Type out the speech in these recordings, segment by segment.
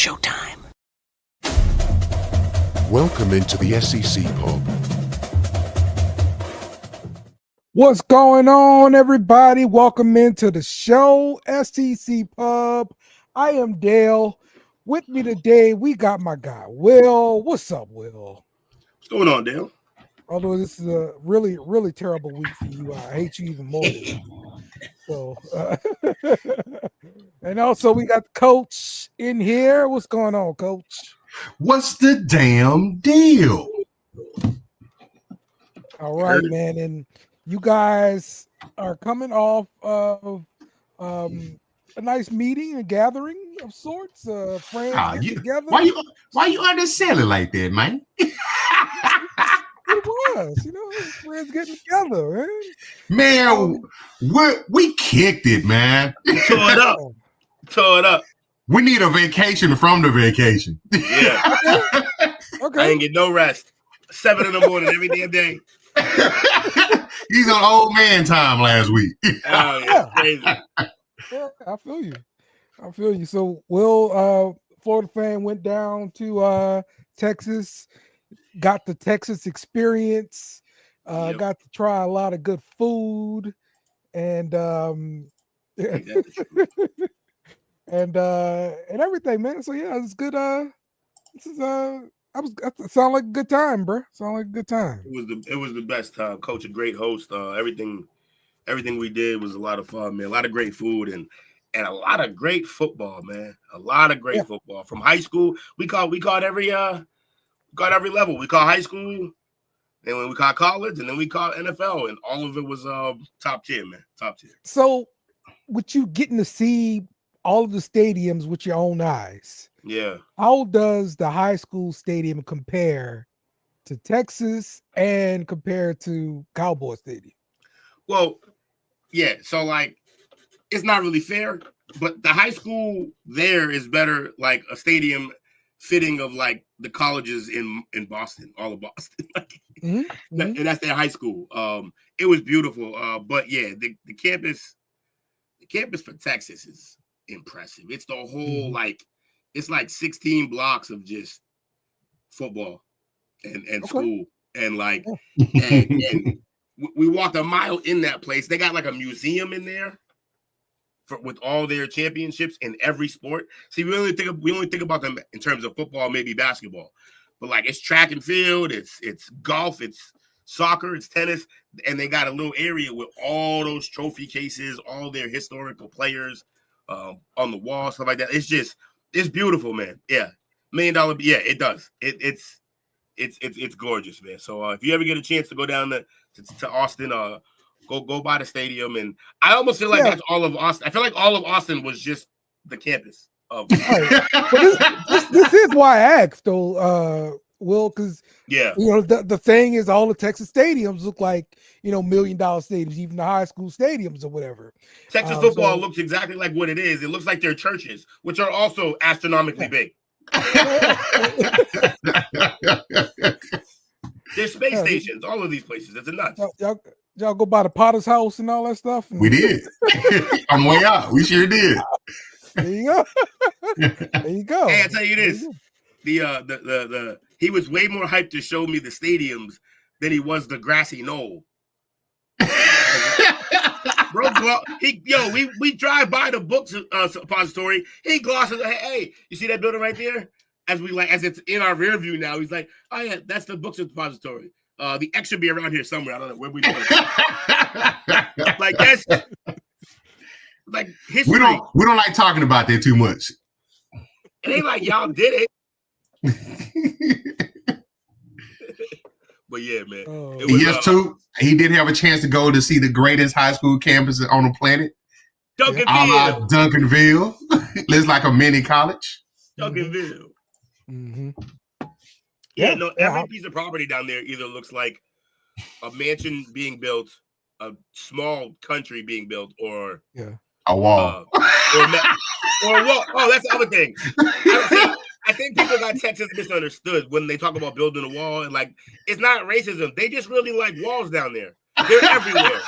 showtime. Welcome into the SEC Pub. What's going on, everybody? Welcome into the show, SEC Pub. I am Dale. With me today, we got my guy, Will. What's up, Will? What's going on, Dale? Although this is a really, really terrible week for you, I hate you even more. So, and also we got the coach in here. What's going on, coach? What's the damn deal? All right, man. And you guys are coming off of a nice meeting, a gathering of sorts. Friends get together. Why you underselling like that, man? It was, friends getting together, man. We kicked it, man. Tore it up. We need a vacation from the vacation. Yeah. Okay. I ain't get no rest. 7 a.m. every damn day. He's on old man time last week. Oh, yeah. Crazy. Yeah, I feel you. So, Will, Florida fan, went down to Texas, got the Texas experience, got to try a lot of good food, and and everything, man. So yeah, it's good. It sounded like a good time, bro. Sound like a good time. It was the best time. Coach, a great host. Everything we did was a lot of fun, man. A lot of great food and a lot of great football, man. A lot of great football from high school. We caught every level. We caught high school, and when we caught college, and then we caught NFL, and all of it was top tier, man. Top tier. So, with you getting to see all of the stadiums with your own eyes, how does the high school stadium compare to Texas and compare to Cowboy Stadium? Well, yeah. So like, it's not really fair, but the high school there is better, like a stadium fitting of like the colleges in Boston, all of Boston, and that's their high school. It was beautiful, but yeah, the campus for Texas is impressive. It's the whole it's like 16 blocks of just football and school and like and we walked a mile in that place. They got like a museum in there with all their championships in every sport. See, we only think about them in terms of football, maybe basketball, but like it's track and field, it's golf, it's soccer, it's tennis, and they got a little area with all those trophy cases, all their historical players on the wall, stuff like that. It's beautiful, man. Yeah, $1 million. Yeah, it does. It's gorgeous, man. So if you ever get a chance to go down to Austin, go by the stadium. And I almost feel like that's all of Austin. I feel like all of Austin was just the campus of. This is why I asked, though, Will, because the thing is, all the Texas stadiums look like $1 million stadiums, even the high school stadiums or whatever. Texas football looks exactly like what it is. It looks like their churches, which are also astronomically big. There's space stations, all of these places. It's nuts. Y'all go by the Potter's house and all that stuff? We did. On the way out, we sure did. There you go. There you go. Hey, I tell you this. The he was way more hyped to show me the stadiums than he was the grassy knoll. Bro, we drive by the book suppository. He glosses, hey, you see that building right there? As it's in our rear view now, he's like, oh yeah, that's the book suppository. The X should be around here somewhere. I don't know where we doing. Like that's like history. We don't like talking about that too much. It ain't like y'all did it. But yeah, man. Too. He did have a chance to go to see the greatest high school campus on the planet. Duncanville. Duncanville. It's like a mini college. Duncanville. Mm-hmm. Every piece of property down there either looks like a mansion being built, a small country being built, or a wall. Or a wall. Oh, that's the other thing. I think people got Texas misunderstood when they talk about building a wall, and like it's not racism. They just really like walls down there. They're everywhere.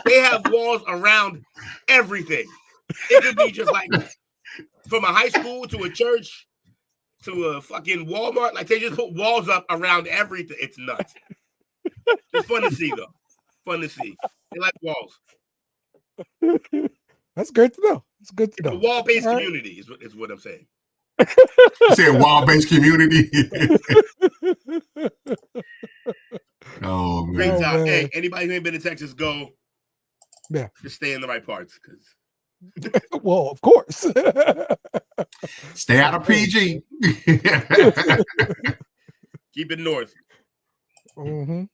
They have walls around everything. It could be just like from a high school to a church to a fucking Walmart. Like they just put walls up around everything. It's nuts. It's fun to see though. Fun to see. They like walls. That's good to know. It's good to It's know. a wall-based All right. community is what I'm saying. You said wall-based community. Oh Great man. time. man. Hey, anybody who ain't been to Texas, go. Yeah. Just stay in the right parts because Well, of course. Stay out of PG. keep it north. Mm-hmm.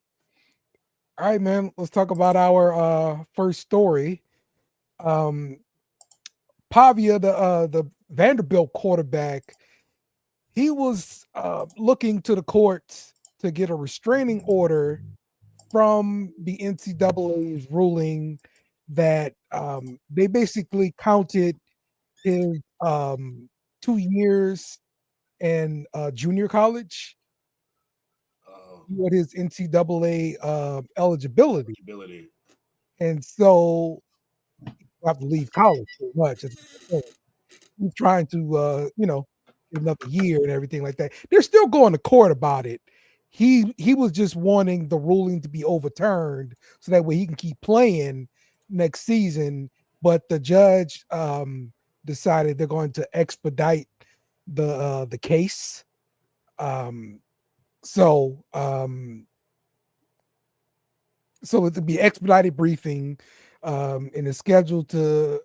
All right, man. Let's talk about our first story. Pavia, the Vanderbilt quarterback, he was looking to the courts to get a restraining order from the NCAA's ruling that they basically counted his 2 years in junior college with his NCAA eligibility. And so you have to leave college pretty much. He's trying to get another year and everything like that. They're still going to court about it. He was just wanting the ruling to be overturned so that way he can keep playing next season. But the judge decided they're going to expedite the case. So it'll be expedited briefing, and it's scheduled to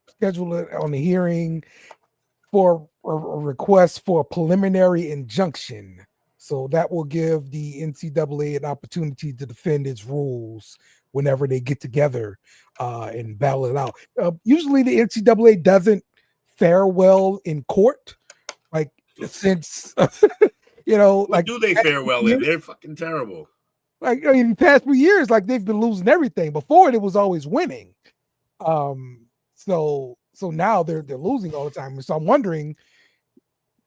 schedule it on the hearing for a request for a preliminary injunction. So that will give the NCAA an opportunity to defend its rules whenever they get together and battle it out. Usually the NCAA doesn't fare well in court, like since What do they fare well in? They're fucking terrible. Like in the past few years, like they've been losing everything. Before it was always winning. So now they're losing all the time. So I'm wondering,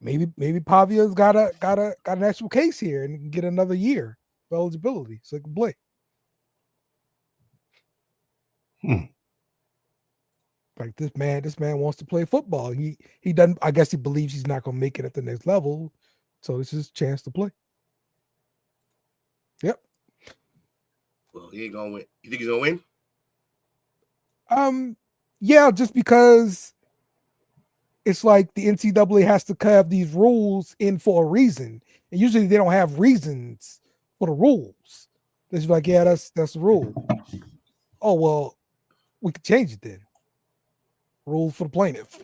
maybe Pavia's got an actual case here and can get another year of eligibility so he can play. Like this man wants to play football. He doesn't. I guess he believes he's not going to make it at the next level, so this is his chance to play. Yep. Well, he ain't gonna win. You think he's gonna win? Yeah, just because it's like the NCAA has to have these rules in for a reason, and usually they don't have reasons for the rules. They're just like, yeah, that's the rule. Oh well, we could change it then. Rules for the plaintiff.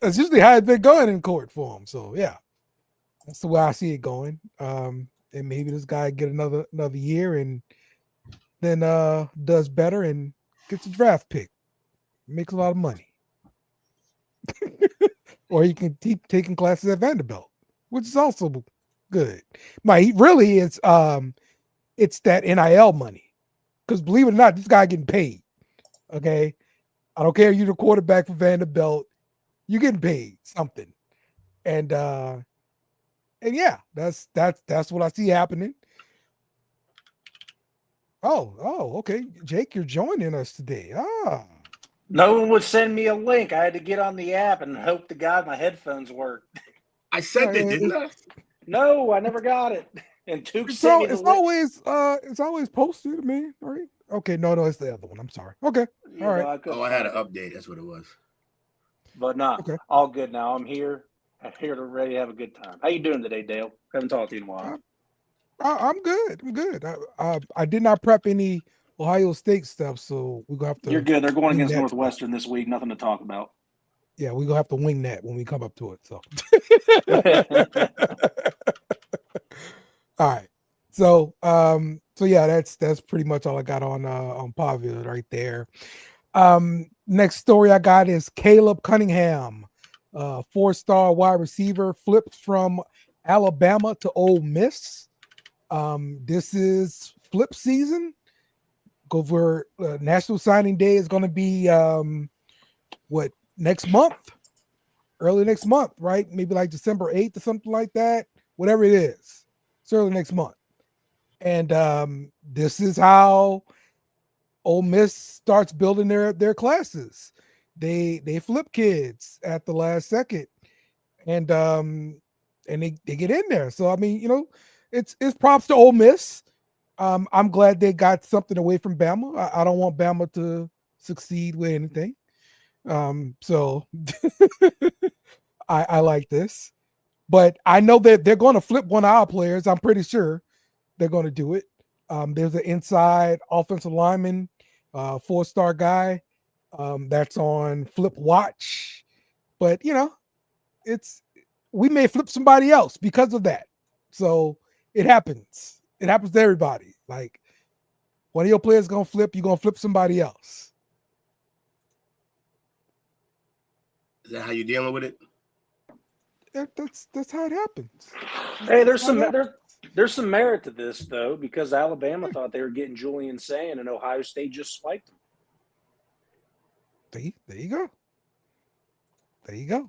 That's usually how it's been going in court for him. So yeah, that's the way I see it going. And maybe this guy get another year and then does better and gets a draft pick, makes a lot of money. Or he can keep taking classes at Vanderbilt, which is also good. Really it's that NIL money. Because believe it or not, this guy getting paid. Okay. I don't care if you're the quarterback for Vanderbilt, you're getting paid something. And yeah, that's what I see happening. Oh, okay. Jake, you're joining us today. No one would send me a link. I had to get on the app and hope to God my headphones worked. I sent it, didn't I? No, I never got it. And Took it's sent me the link. it's always posted to me, right? Okay, no, it's the other one. I'm sorry. Okay. Yeah, all right. I had an update. That's what it was. But no, Okay. all good now. I'm here. Ready to have a good time. How you doing today, Dale? Haven't talked to you in a while. I'm good. I did not prep any Ohio State stuff, so we're gonna have to. You're good. They're going against that. Northwestern this week. Nothing to talk about. Yeah, we're gonna have to wing that when we come up to it. So all right. So yeah, that's pretty much all I got on Pavia right there. Next story I got is Caleb Cunningham, 4-star wide receiver, flips from Alabama to Ole Miss. This is flip season. Go for National Signing Day is going to be next month, early next month, right? Maybe like December 8th or something like that. Whatever it is, it's early next month. And this is how Ole Miss starts building their classes. They flip kids at the last second, and they get in there. So I mean, it's props to Ole Miss. I'm glad they got something away from Bama. I don't want Bama to succeed with anything. So I like this, but I know that they're going to flip one of our players. I'm pretty sure they're going to do it. There's an inside offensive lineman, 4-star guy, that's on flip watch, but we may flip somebody else because of that. So it happens. It happens to everybody. Like one of your players gonna flip, you're gonna flip somebody else. Is that how you're dealing with it? That's how it happens. Hey, there's some merit to this though, because Alabama thought they were getting Julian Sand, and Ohio State just swiped him. There you go. There you go.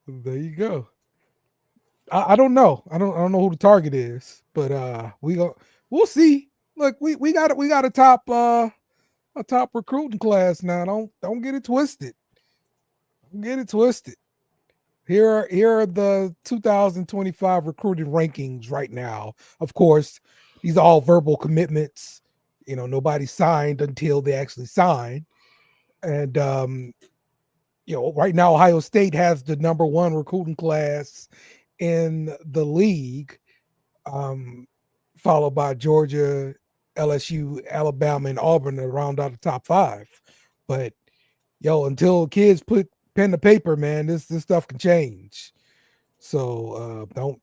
There you go. I don't know. I don't know who the target is, but we'll see. Look, we got a top recruiting class now. Don't get it twisted. Don't get it twisted. Here are the 2025 recruiting rankings right now. Of course, these are all verbal commitments. Nobody signed until they actually sign. And right now Ohio State has the number 1 recruiting class in the league, followed by Georgia, LSU, Alabama, and Auburn to round out the top 5. But until kids put pen to paper, man, this stuff can change. So don't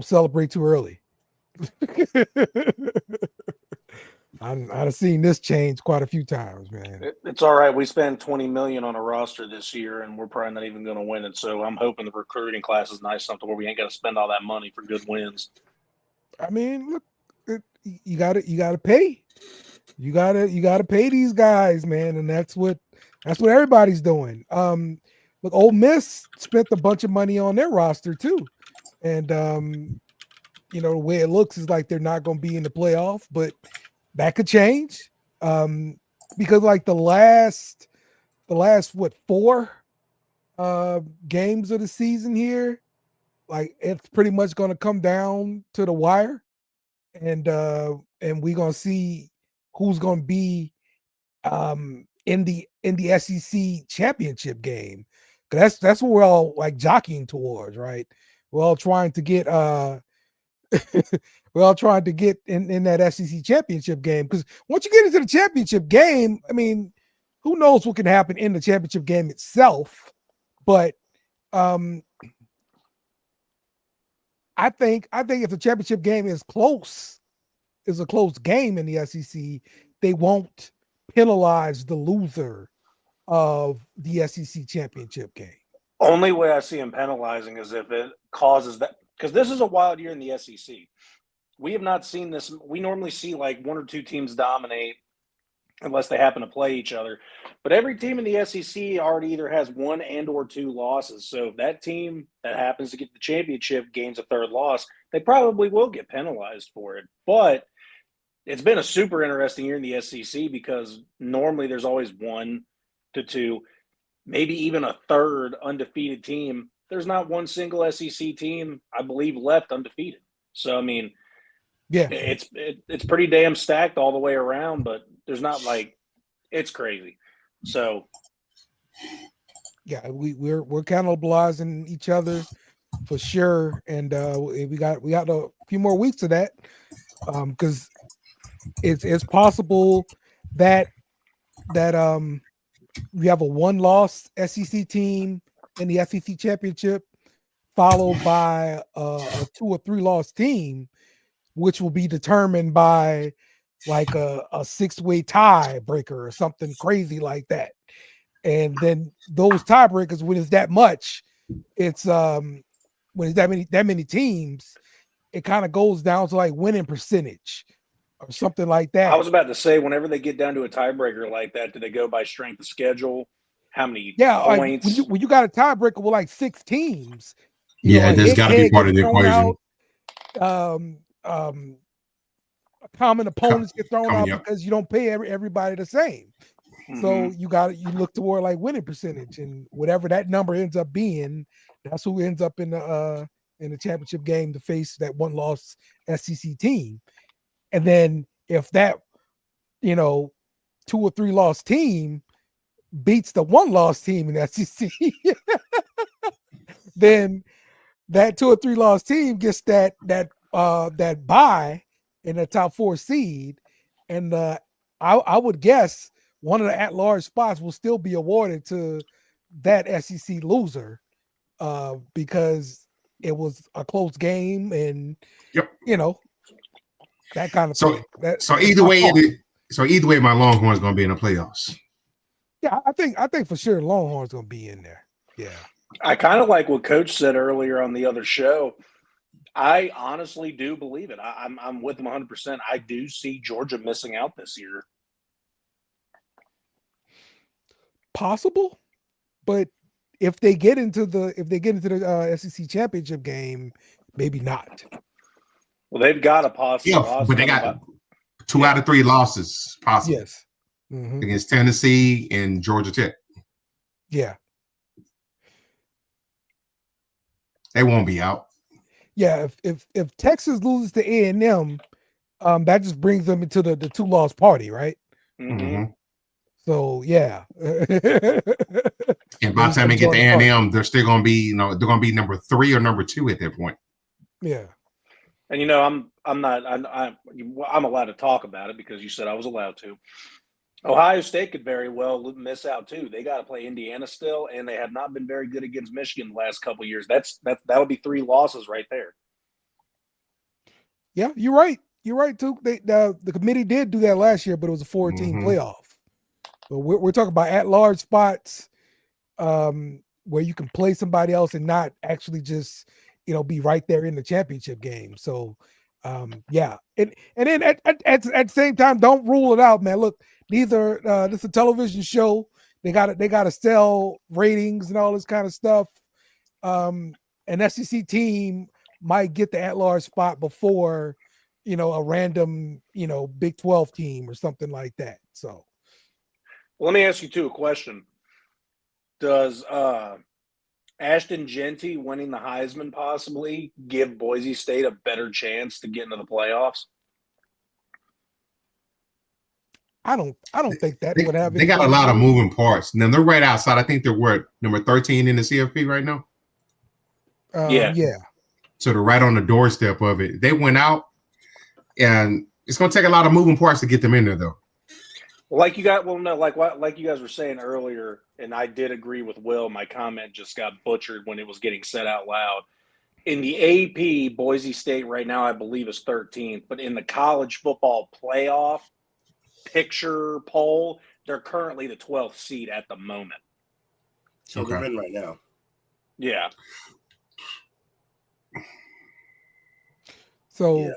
celebrate too early. I've seen this change quite a few times, man. It's all right. We spent $20 million on a roster this year, and we're probably not even going to win it. So I'm hoping the recruiting class is nice, something where we ain't got to spend all that money for good wins. I mean, look, you got to pay. You got to pay these guys, man, and that's what everybody's doing. Look, Ole Miss spent a bunch of money on their roster too, and the way it looks is like they're not going to be in the playoff, but that could change, because like the last 4 games of the season here, like it's pretty much going to come down to the wire, and we're going to see who's going to be in the SEC championship game. That's what we're all like jockeying towards, right? We're all trying to get we're all trying to get in that SEC championship game, because once you get into the championship game, I mean, who knows what can happen in the championship game itself? But I think if the championship game is a close game in the SEC, they won't penalize the loser of the SEC championship game. Only way I see him penalizing is if it causes that, because this is a wild year in the SEC. We have not seen this. We normally see like 1 or 2 teams dominate unless they happen to play each other. But every team in the SEC already either has 1 and or 2 losses. So if that team that happens to get the championship gains a 3rd loss, they probably will get penalized for it. But it's been a super interesting year in the SEC, because normally there's always 1 to 2, maybe even a 3rd undefeated team. There's not one single SEC team, I believe, left undefeated. So, I mean, yeah, it's pretty damn stacked all the way around, but there's not like – it's crazy. So – yeah, we're cannibalizing each other for sure, and we got a few more weeks of that, because it's possible that we have a 1-loss SEC team in the SEC championship, followed by a 2 or 3-loss team, which will be determined by like a 6-way tiebreaker or something crazy like that. And then those tiebreakers, when it's that much, it's when it's that many teams, it kind of goes down to like winning percentage or something like that. I was about to say, whenever they get down to a tiebreaker like that, do they go by strength of schedule? How many points? Like when you got a tiebreaker with like 6 teams, there's got to be part of the equation. common opponents get thrown out Yep. because you don't pay everybody the same. So you look toward like winning percentage, and whatever that number ends up being, that's who ends up in the championship game to face that one loss SEC team. And then if that 2 or 3 loss team beats the 1 loss team in the SEC, then that 2 or 3 loss team gets that bye in the top 4 seed, and I would guess one of the at-large spots will still be awarded to that SEC loser because it was a close game, and that kind of thing. So either way, my Longhorns going to be in the playoffs. Yeah, I think for sure Longhorns going to be in there. Yeah. I kind of like what Coach said earlier on the other show. I honestly do believe it. I'm with him 100%. I do see Georgia missing out this year. Possible, but if they get into the SEC championship game, maybe not. Well, they've got a possible loss, but they got 2 out of 3 losses possible. Yes, against Tennessee and Georgia Tech. Yeah, they won't be out. Yeah, if Texas loses to A&M, that just brings them into the 2-loss party, right? Mm-hmm. So yeah, and by the time they get to A&M, they're still going to be, they're going to be number 3 or number 2 at that point. Yeah, and I'm allowed to talk about it because you said I was allowed to. Ohio State could very well miss out too. They got to play Indiana still, and they have not been very good against Michigan the last couple of years. That'll be 3 losses right there. Yeah, you're right. You're right too. The committee did do that last year, but it was a 4-team playoff. But we're talking about at-large spots where you can play somebody else and not actually just be right there in the championship game. So yeah, and then at the same time, don't rule it out, man. Look, these are this is a television show. They got to sell ratings and all this kind of stuff. An SEC team might get the at-large spot before a random Big 12 team or something like that. So. Let me ask you too a question. Does Ashton Genty winning the Heisman possibly give Boise State a better chance to get into the playoffs? I don't think that would have. They got a lot of moving parts. Now they're right outside. I think they're number 13 in the CFP right now. Yeah. So they're right on the doorstep of it. They went out, and it's going to take a lot of moving parts to get them in there, though. Like you guys were saying earlier, and I did agree with Will. My comment just got butchered when it was getting said out loud. In the AP, Boise State right now, I believe, is 13th. But in the college football playoff picture poll, they're currently the 12th seed at the moment. So they're in right now. Yeah. So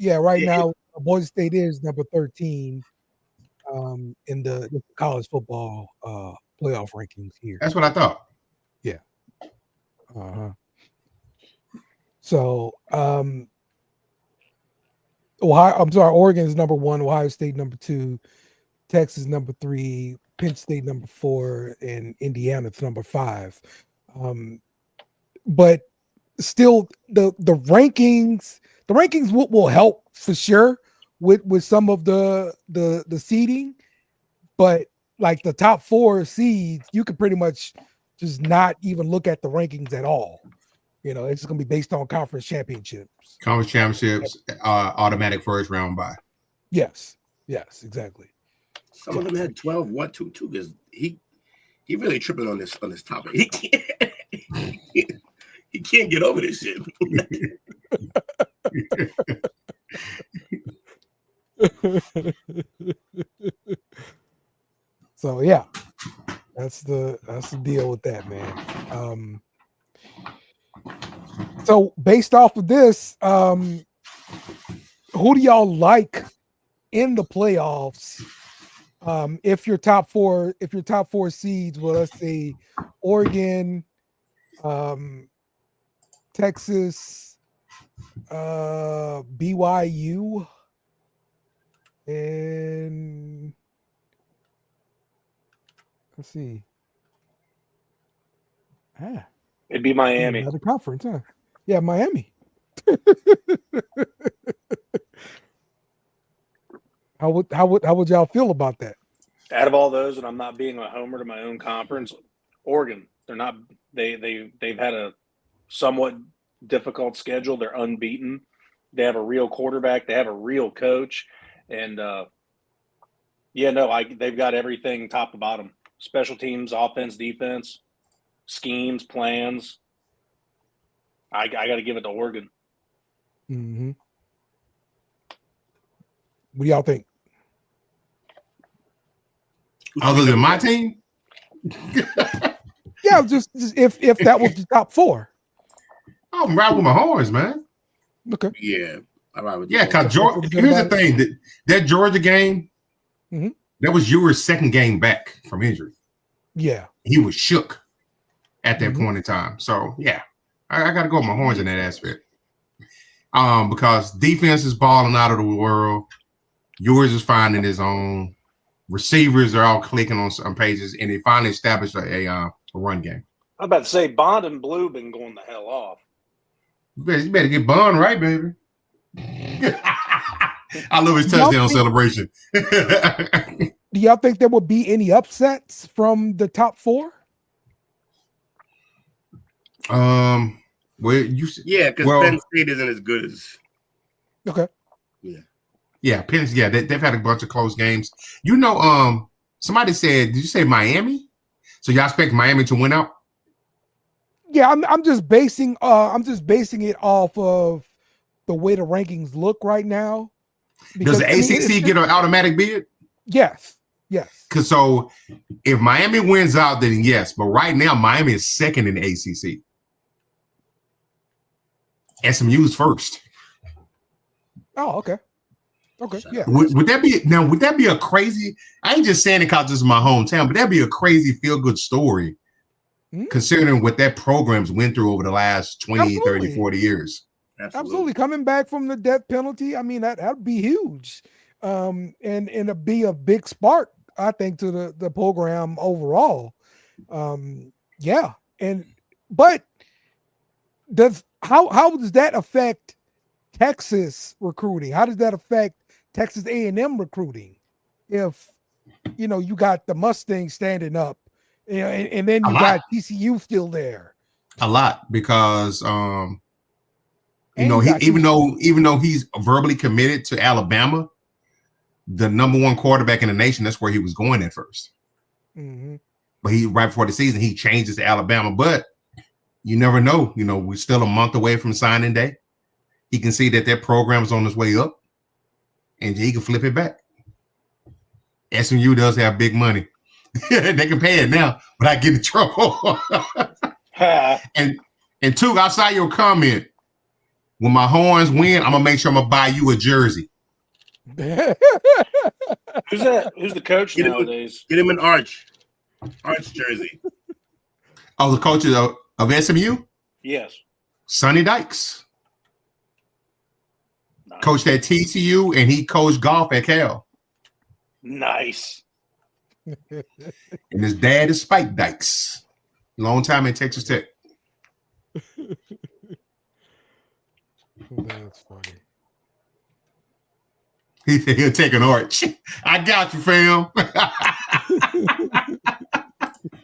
right now, Boise State is number 13. In the college football playoff rankings here. That's what I thought. Yeah. So Oregon's number 1, Ohio State number 2, Texas number 3, Penn State number 4, and Indiana's number 5. But still the rankings will help for sure with some of the seeding, but like the top 4 seeds, you could pretty much just not even look at the rankings at all. It's just gonna be based on conference championships. Automatic first round bye. Yes, exactly. Some of them had 12. What two? Because he really tripping on this topic. He can't get over this shit. So yeah, that's the deal with that, man. So based off of this, who do y'all like in the playoffs? If your top four seeds, well, let's say Oregon, Texas, BYU, And let's see. It'd be Miami. Another conference, huh? Yeah, Miami. How would y'all feel about that? Out of all those, and I'm not being a homer to my own conference, Oregon. They're not. They've had a somewhat difficult schedule. They're unbeaten. They have a real quarterback. They have a real coach, and they've got everything top to bottom. Special teams, offense, defense, schemes, plans. I got to give it to Oregon. Mm-hmm. What do y'all think? Other than my team? Yeah, just if that was the top four. I'm riding with my horns, man. Okay. Yeah. I ride with because here's the thing. That Georgia game, that was Ewer's second game back from injury. Yeah. He was shook at that point in time. So, yeah, I got to go with my horns in that aspect. Because defense is balling out of the world. Yours is finding his own. Receivers are all clicking on some pages, and they finally established a run game. I'm about to say Bond and Blue been going the hell off. You better get Bond right, baby. I love his touchdown celebration. Do y'all think there will be any upsets from the top four? Well, because Penn State isn't as good as. Okay. Yeah, Penn. Yeah, they've had a bunch of close games. You know, somebody said, did you say Miami? So y'all expect Miami to win out? Yeah, I'm just basing it off of the way the rankings look right now. Because, does the ACC get an automatic bid? Yes. Because so if Miami wins out, then yes. But right now, Miami is second in the ACC. SMU's first. Oh, okay. Yeah. Would that be a crazy? I ain't just saying it because this is my hometown, but that'd be a crazy feel good story, considering what that program's went through over the last 20, 30, 40 years. Absolutely. Coming back from the death penalty, I mean that'd be huge, and it'd be a big spark, I think, to the program overall. Yeah, but how does that affect Texas recruiting? How does that affect Texas A&M recruiting? If you got the Mustangs standing up, and then you got TCU still there. A lot, because even though he's verbally committed to Alabama, the number one quarterback in the nation, that's where he was going at first. Mm-hmm. But right before the season, he changes to Alabama. But you never know. We're still a month away from signing day. He can see that program is on its way up, and he can flip it back. SMU does have big money. They can pay it now without getting in trouble. and two, outside your comment, when my horns win, I'm gonna make sure I'm gonna buy you a jersey. Who's that? Who's the coach nowadays? Get him an Arch jersey. Oh, the coach of SMU? Yes. Sonny Dykes. Nice. Coached at TCU, and he coached golf at Cal. Nice. And his dad is Spike Dykes. Long time in Texas Tech. That's funny. He'll take an Arch. I got you, fam.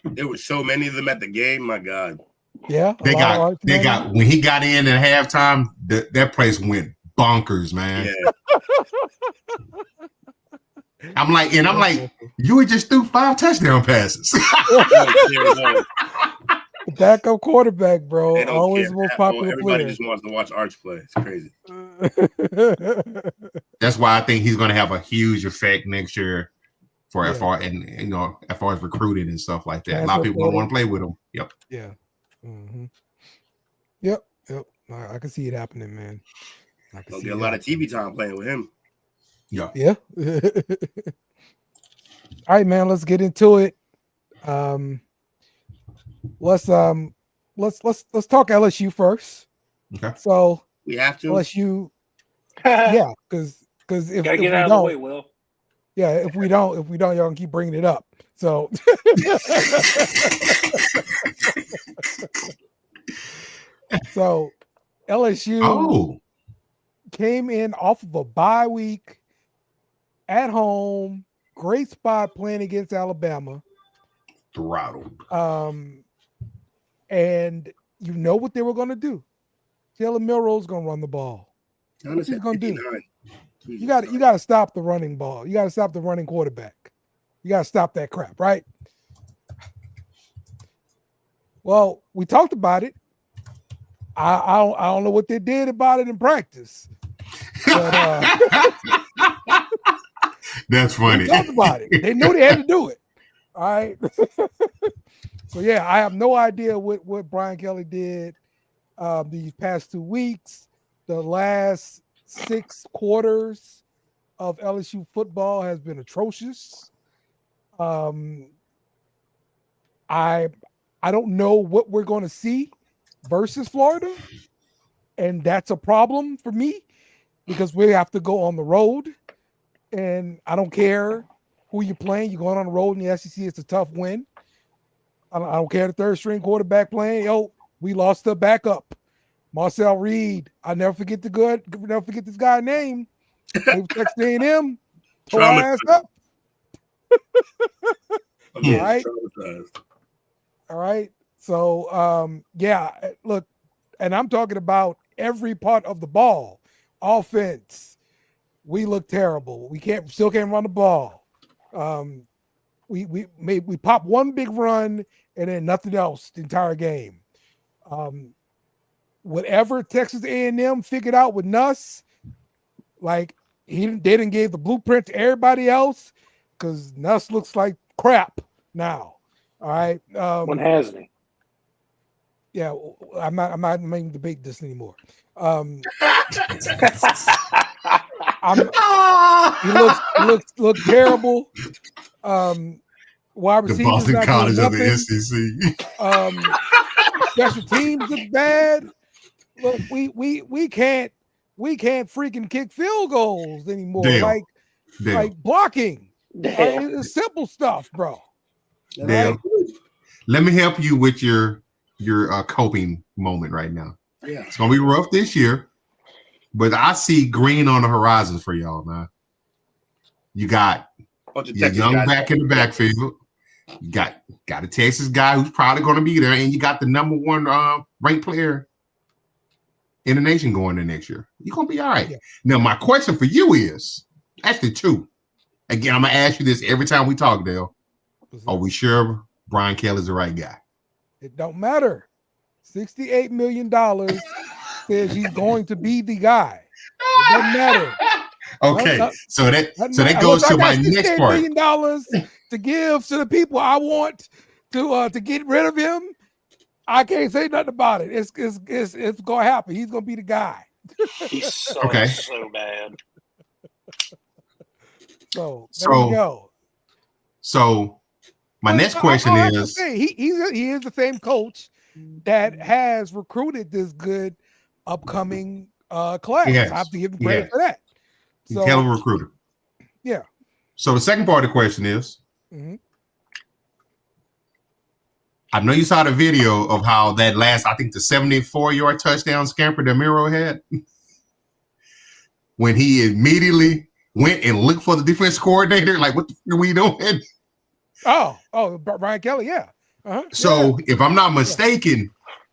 There were so many of them at the game. My God. Yeah. They got when he got in at halftime, that place went bonkers, man. Yeah. I'm like, you just threw 5 touchdown passes. Backup quarterback, bro. Always the most popular Everybody player. just wants to watch Arch play. It's crazy. That's why I think he's going to have a huge effect next year as far as recruiting and stuff like that. A lot of people want to play with him. Yep. Yeah. Mm-hmm. Yep. I can see it happening, man. Don't get a lot of TV time playing with him. Yeah. All right, man. Let's get into it. Let's talk LSU first. Okay. So we have to LSU. Yeah, because if gotta we get out of the way, Will. Yeah, if we don't, y'all gonna keep bringing it up. So, so LSU Oh, came in off of a bye week at home, great spot playing against Alabama. throttled. And you know what they were going to do. Jalen Milroe's going to run the ball. What's he going to do? You got to stop the running ball. You got to stop the running quarterback. You got to stop that crap, right? Well, we talked about it. I don't know what they did about it in practice. But, That's funny. we talked about it. They knew they had to do it. All right. So yeah, I have no idea what Brian Kelly did these past 2 weeks. The last 6 quarters of LSU football has been atrocious. I don't know what we're going to see versus Florida, and that's a problem for me because we have to go on the road, and I don't care who you're playing. You're going on the road in the SEC. It's a tough win. I don't care the third string quarterback playing. Yo, we lost the backup, Marcel Reed. I never forget this guy's name. He was Texas A&M, tore our ass up. All right. So yeah, look, and I'm talking about every part of the ball. Offense, we look terrible. We still can't run the ball. We pop one big run and then nothing else the entire game. Whatever Texas A&M figured out with Nuss, like they didn't give the blueprint to everybody else because Nuss looks like crap now. All right. When hasn't he? Yeah, I'm not making debate this anymore. He looks terrible. Wide The receivers Boston not College doing of the nothing. SEC. Special teams look bad. Look, we can't freaking kick field goals anymore. Dale. Like blocking. Dale. It's simple stuff, bro. Dale, let me help you with your coping moment right now. Yeah, it's gonna be rough this year, but I see green on the horizon for y'all, man. You got your young back in the backfield. You got a Texas guy who's probably going to be there, and you got the number 1 ranked player in the nation going in next year. You're gonna be all right. Yeah. Now, my question for you is actually 2. Again, I'm gonna ask you this every time we talk, Dale. Are we sure Brian Kelly's the right guy? It don't matter. $68 million says he's going to be the guy. It doesn't matter. Okay, so that goes to my next part. $68 million to give to the people I want to get rid of him. I can't say nothing about it. It's gonna happen. He's gonna be the guy. He's so bad. So there you go. So my next question is: he is the same coach that has recruited this good upcoming class. Yes. I have to give him credit for that. So, hell of a recruiter. Yeah. So the second part of the question is: I know you saw the video of how that last, I think the 74-yard touchdown scamper that Miro had, when he immediately went and looked for the defense coordinator. Like, what the fuck are we doing? Oh, Brian Kelly, yeah. So if I'm not mistaken,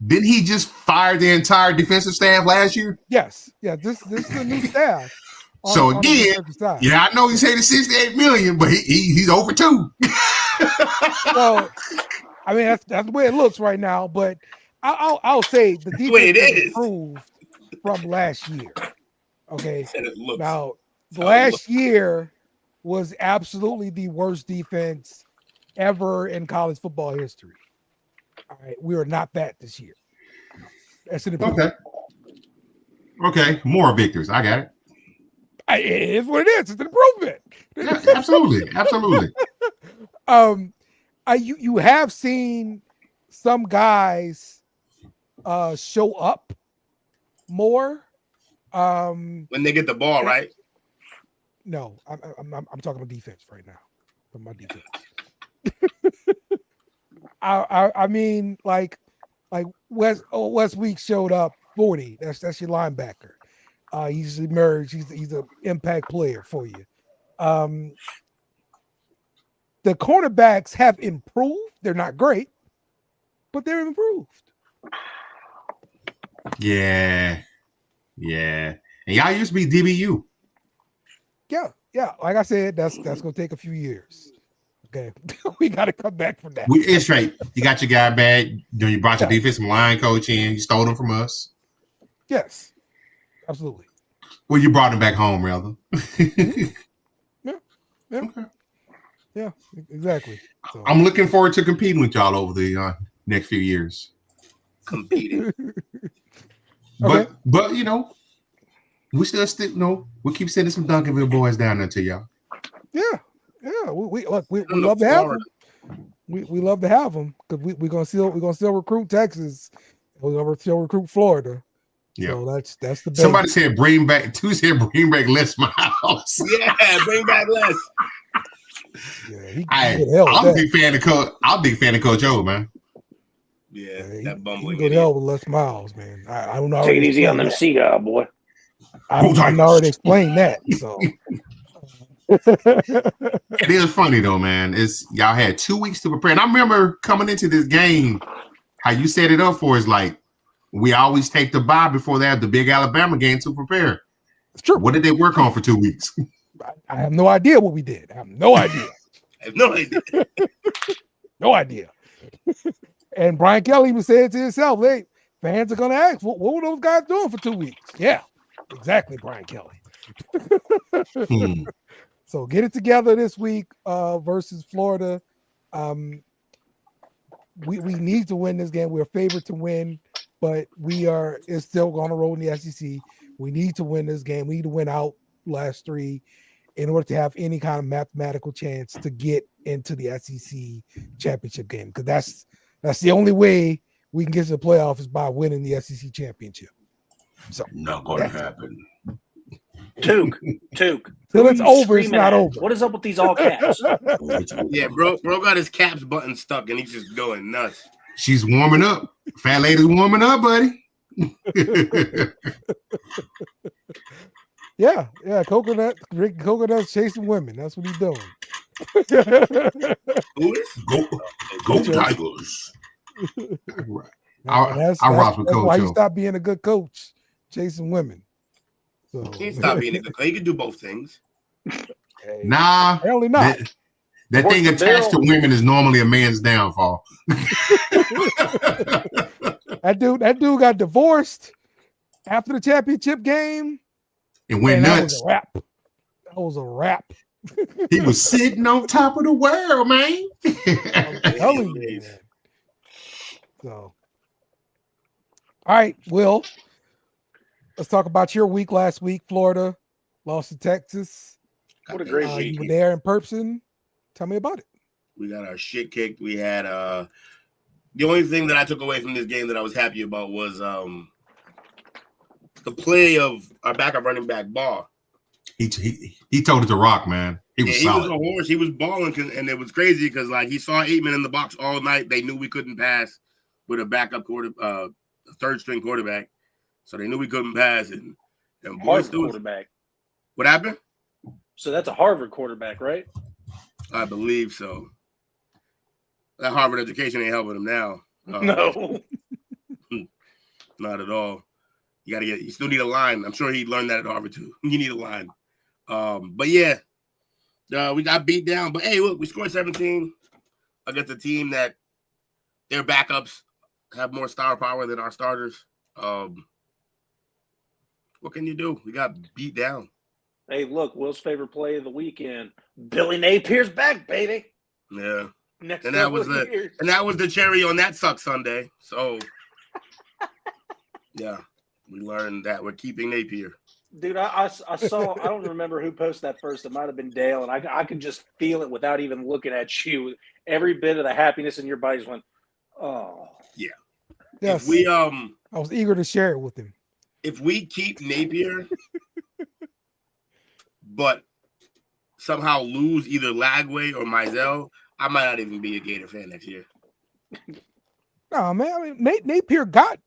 didn't he just fire the entire defensive staff last year? Yes. Yeah, this is a new staff. So again, I know he's saying $68 million, but he's over 2. Well, I mean that's the way it looks right now. But I'll say the defense has improved from last year. Okay, now last year was absolutely the worst defense ever in college football history. All right, we are not that this year. That's an improvement. Okay, more victors. I got it. It is what it is. It's an improvement. Yeah, absolutely. You have seen some guys show up more when they get the ball, right? No, I'm talking about defense right now. From my defense. I mean, like West Week showed up 40. That's your linebacker. He's emerged. He's an impact player for you. The cornerbacks have improved. They're not great, but they're improved. Yeah. And y'all used to be DBU. Yeah. Like I said, that's gonna take a few years. Okay, we got to come back from that. It's right. You got your guy back. You brought your defensive line coach in. You stole him from us. Yes, absolutely. Well, you brought him back home, rather. Yeah. Okay. Yeah, exactly. So. I'm looking forward to competing with y'all over the next few years. Competing. Okay. But we we keep sending some Duncanville boys down there to y'all. Yeah. We love to have them. We love to have them because we're gonna still recruit Texas. We're gonna still recruit Florida. Yeah, so that's the base. Somebody said bring back Les Miles. Yeah, bring back Les. Yeah, I'm a big fan of Coach O, man. Yeah, that bumbling. He can go to hell with Les Miles, man. I don't know. Take it easy on them seagull, boy. I already explained that. So. It is funny though, man. Y'all had 2 weeks to prepare, and I remember coming into this game, how you set it up for us. Like we always take the bye before they have the big Alabama game to prepare. It's true. What did they work on for 2 weeks? I have no idea what we did. I have no idea. No idea. And Brian Kelly even said to himself, "Hey, fans are gonna ask, what were those guys doing for 2 weeks?" Yeah, exactly, Brian Kelly. So get it together this week versus Florida. We need to win this game. We're favored to win, but it's still going to roll in the SEC. We need to win this game. We need to win out last three in order to have any kind of mathematical chance to get into the SEC championship game. Because that's the only way we can get to the playoff is by winning the SEC championship. So not going to happen. Took. Till it's over, it's not over. What is up with these all caps? Yeah, bro got his caps button stuck and he's just going nuts. She's warming up. Fat lady's warming up, buddy. Yeah, drinking coconuts, chasing women. That's what he's doing. Who is? Go Tigers. That's why you stop being a good coach, chasing women. So he stop being a good coach. He can do both things. Hey, nah, apparently not. That thing attached to women is normally a man's downfall. That dude got divorced after the championship game. And went nuts. That was a wrap. He was sitting on top of the world, man. I'm telling you, man. So, all right, Will. Let's talk about your week last week. Florida lost to Texas. What a great week. You were there in person. Tell me about it. We got our shit kicked. We had the only thing that I took away from this game that I was happy about was the play of our backup running back Ball. He told it to rock, man. He was solid. He was a horse. He was balling, and it was crazy because like he saw 8 men in the box all night. They knew we couldn't pass with a backup third string quarterback. So they knew we couldn't pass, and Harvard quarterback. What happened? So that's a Harvard quarterback, right? I believe so. That Harvard education ain't helping him now. No, not at all. You still need a line. I'm sure he learned that at Harvard too. You need a line. But yeah, we got beat down. But hey, look, we scored 17 against a team that their backups have more star power than our starters. What can you do? We got beat down. Hey, look, Will's favorite play of the weekend. Billy Napier's back, baby. Yeah. And that was the cherry on that suck Sunday. So yeah, we learned that we're keeping Napier. Dude, I saw, I don't remember who posted that first. It might have been Dale, and I could just feel it without even looking at you. Every bit of the happiness in your body just went, oh. Yeah. Yes. I was eager to share it with him. If we keep Napier, but somehow lose either Lagway or Mizell, I might not even be a Gator fan next year. No, man. I mean, Napier got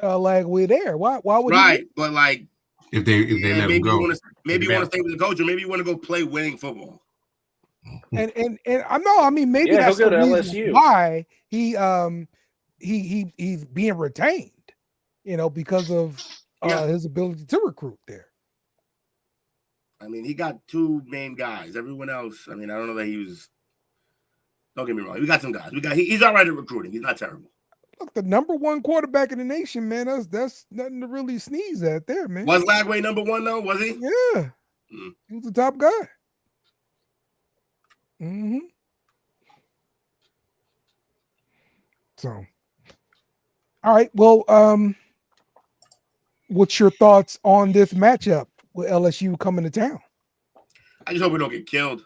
Lagway there. Why would he? Right, but like if they let him maybe go. you want to stay with the coach, or maybe you want to go play winning football. And I know, I mean, maybe that's he'll the go to reason LSU. why he's being retained, because of his ability to recruit there. I mean, he got two main guys. Everyone else, I mean, I don't know that he was. Don't get me wrong. We got some guys. He's all right at recruiting. He's not terrible. Look, the number one quarterback in the nation, man. That's nothing to really sneeze at there, man. Was Lagway number one though? Was he? Yeah, he was the top guy. Mm-hmm. So, all right. Well, what's your thoughts on this matchup with LSU coming to town? I just hope we don't get killed.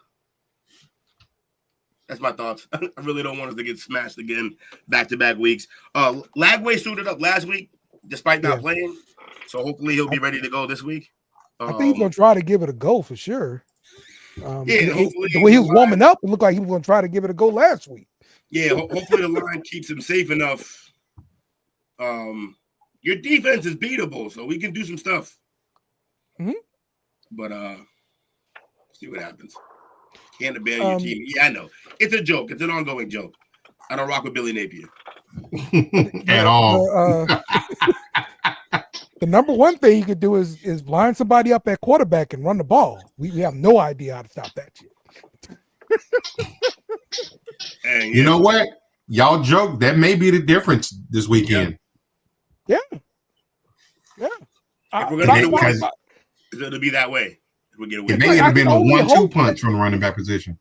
That's my thoughts. I really don't want us to get smashed again back-to-back weeks. Lagway suited up last week, despite not playing. So hopefully he'll be ready to go this week. I think he's going to try to give it a go for sure. Hopefully the way he was warming up, it looked like he was going to try to give it a go last week. Yeah, hopefully the line keeps him safe enough. Your defense is beatable, so we can do some stuff. Mm-hmm. But see what happens. Can't abandon your team. Yeah, I know. It's a joke. It's an ongoing joke. I don't rock with Billy Napier. At all. The number one thing you could do is line somebody up at quarterback and run the ball. We have no idea how to stop that shit. And you know what? Y'all joke. That may be the difference this weekend. Yeah. If we're going to get away, it'll be that way. We get away. It may have been a 1-2 punch from the running back position.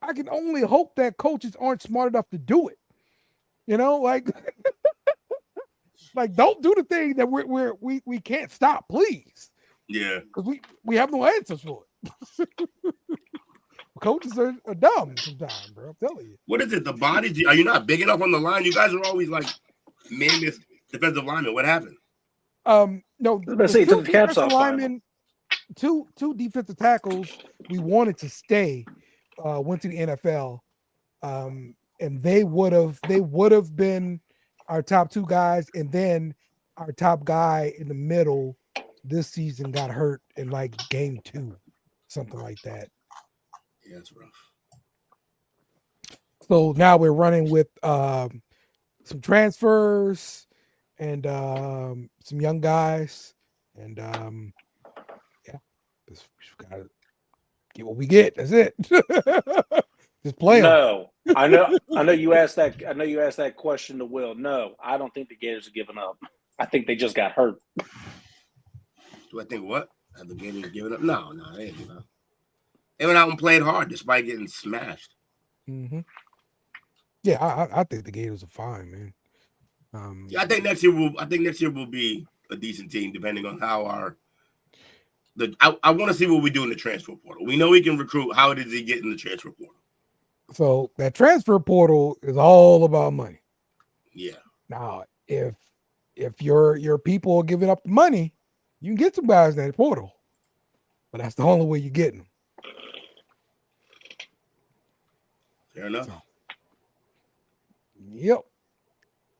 I can only hope that coaches aren't smart enough to do it. Like don't do the thing that we can't stop, please. Yeah, because we have no answers for it. Coaches are dumb sometimes, bro. I'm telling you. What is it? The bodies? Are you not big enough on the line? You guys are always like mammoth defensive linemen. What happened? No, the caps off linemen, two defensive tackles we wanted to stay went to the NFL, and they would have been our top two guys, and then our top guy in the middle this season got hurt in like game 2, something like that. Yeah, that's rough. So now we're running with some transfers and some young guys, and just gotta get what we get. That's it. Just play. No, I know you asked that. I know you asked that question to Will. No, I don't think the Gators are giving up. I think they just got hurt. Do I think what? Have the Gators given up? No, they ain't giving up. They went out and played hard despite getting smashed. Mm-hmm. Yeah, I think the Gators are fine, man. I think next year will be a decent team, depending on how I want to see what we do in the transfer portal. We know we can recruit. How does he get in the transfer portal? So that transfer portal is all about money. Yeah. Now, if your people are giving up the money, you can get some guys in that portal, but that's the only way you're getting them. Fair enough. So, yep.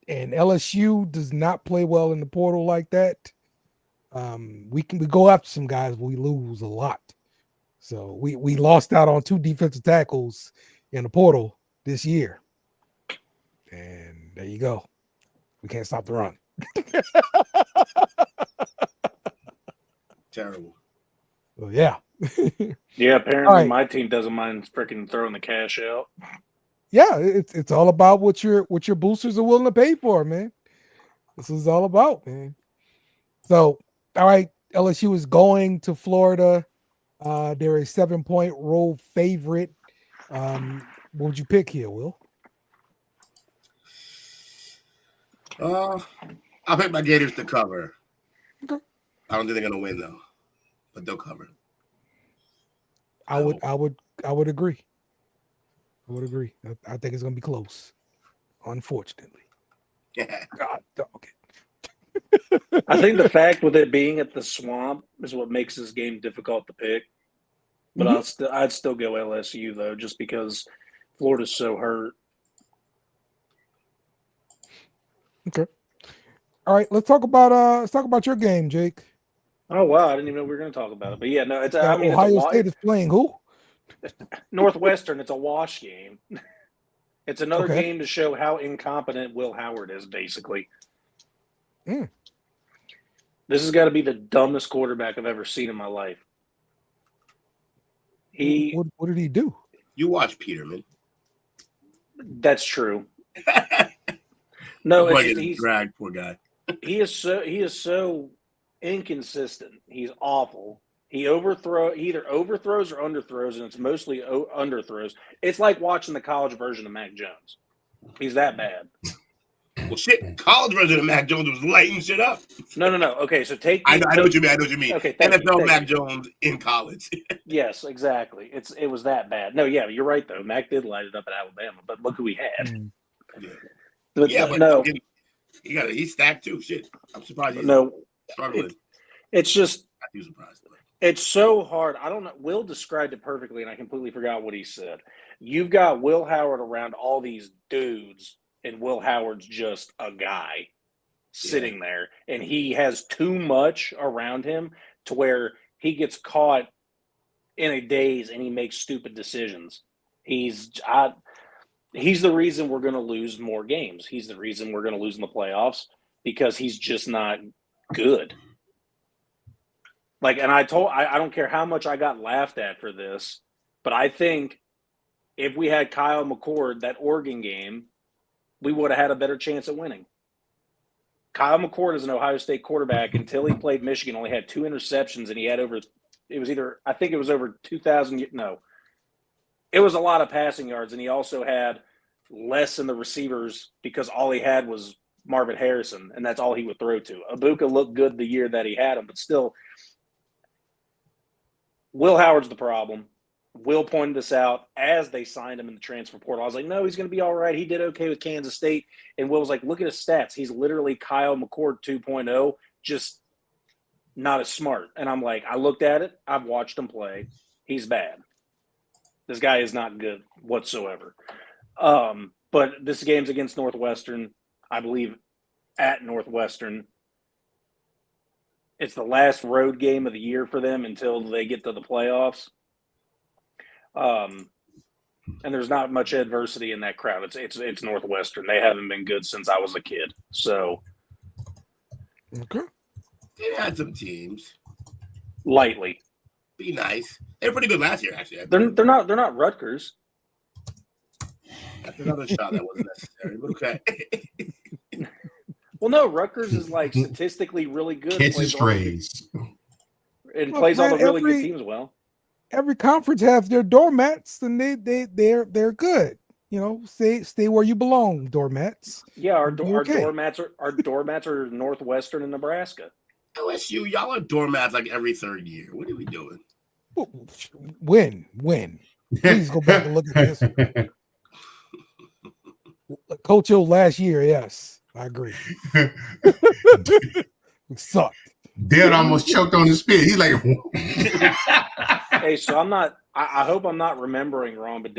And LSU does not play well in the portal like that. We go after some guys, but we lose a lot. So we lost out on 2 defensive tackles in the portal this year. And there you go. We can't stop the run. Terrible. So yeah. Yeah, apparently my team doesn't mind freaking throwing the cash out. Yeah, it's all about what your boosters are willing to pay for, man. This is all about, man. So, all right, LSU is going to Florida. They're a 7-point road favorite. What would you pick here, Will? I'll pick my Gators to cover. Okay. I don't think they're gonna win though, but they'll cover. I would agree. I would agree. I think it's gonna be close, unfortunately. Yeah. God dog I think the fact with it being at the Swamp is what makes this game difficult to pick. But Mhm. I'd still go LSU though, just because Florida's so hurt. Okay. All right. Let's talk about your game, Jake. Oh wow, I didn't even know we were going to talk about it. But yeah, no, I mean, it's a Ohio State is playing who? Northwestern. It's a wash game. It's another Okay. game to show how incompetent Will Howard is. Basically, Mm. this has got to be the dumbest quarterback I've ever seen in my life. What did he do? You watch Peterman. That's true. No, it's just he's dragged, poor guy. he is so inconsistent. He's awful. He either overthrows or underthrows, and it's mostly underthrows. It's like watching the college version of Mac Jones. He's that bad. Well, shit, college version of Mac Jones was lighting shit up. No. Okay, so I know what you mean. Okay, NFL Mac Jones in college. Yes, exactly. It was that bad. No, yeah, you're right though. Mac did light it up at Alabama, but look who he had. Yeah, But no, he's stacked too. Shit, I'm surprised he's struggling. It's just Not too surprised. it's so hard. I don't know. Will described it perfectly, and I completely forgot what he said. You've got Will Howard around all these dudes, and Will Howard's just a guy sitting there, and he has too much around him to where he gets caught in a daze and he makes stupid decisions. He's the reason we're going to lose more games. He's the reason we're going to lose in the playoffs because he's just not good. Like, and I don't care how much I got laughed at for this, but I think if we had Kyle McCord, that Oregon game, we would have had a better chance at winning. Kyle McCord is an Ohio State quarterback until he played Michigan, only had 2 interceptions, and he had over 2,000. No, it was a lot of passing yards, and he also had less in the receivers because all he had was Marvin Harrison, and that's all he would throw to. Ibuka looked good the year that he had him, but still, Will Howard's the problem. Will pointed this out as they signed him in the transfer portal. I was like, no, he's going to be all right. He did okay with Kansas State. And Will was like, look at his stats. He's literally Kyle McCord 2.0, just not as smart. And I'm like, I looked at it. I've watched him play. He's bad. This guy is not good whatsoever. But this game's against Northwestern, I believe, at Northwestern. It's the last road game of the year for them until they get to the playoffs. And there's not much adversity in that crowd. It's Northwestern. They haven't been good since I was a kid. So, okay, They had some teams. Lightly. Be nice. They were pretty good last year, actually. They're not Rutgers. That's another shot that wasn't necessary, but okay. Well, no, Rutgers is like statistically really good. Catching strays. And plays all the really good teams well. Every conference has their doormats, and they're good. You know, stay where you belong, doormats. Yeah, our doormats are Northwestern and Nebraska. LSU, y'all are doormats like every third year. What are we doing? When? Please go back and look at this. Coach Hill last year, yes, I agree. We sucked. Dad almost choked on his spit. He's like, hey, so I'm not. I hope I'm not remembering wrong, but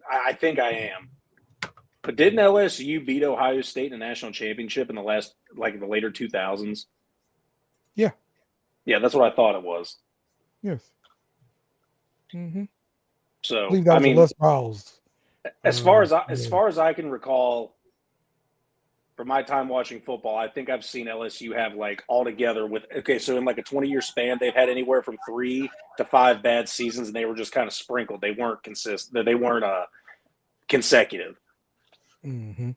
I think I am. But didn't LSU beat Ohio State in the national championship in the later 2000s? Yeah. Yeah, that's what I thought it was. Yes. Mm-hmm. So I believe that was Les Miles. As far as I can recall, from my time watching football, I think I've seen LSU have altogether so in a 20-year span, they've had anywhere from 3 to 5 bad seasons, and they were just kind of sprinkled. They weren't consistent. They weren't consecutive. Mm-hmm.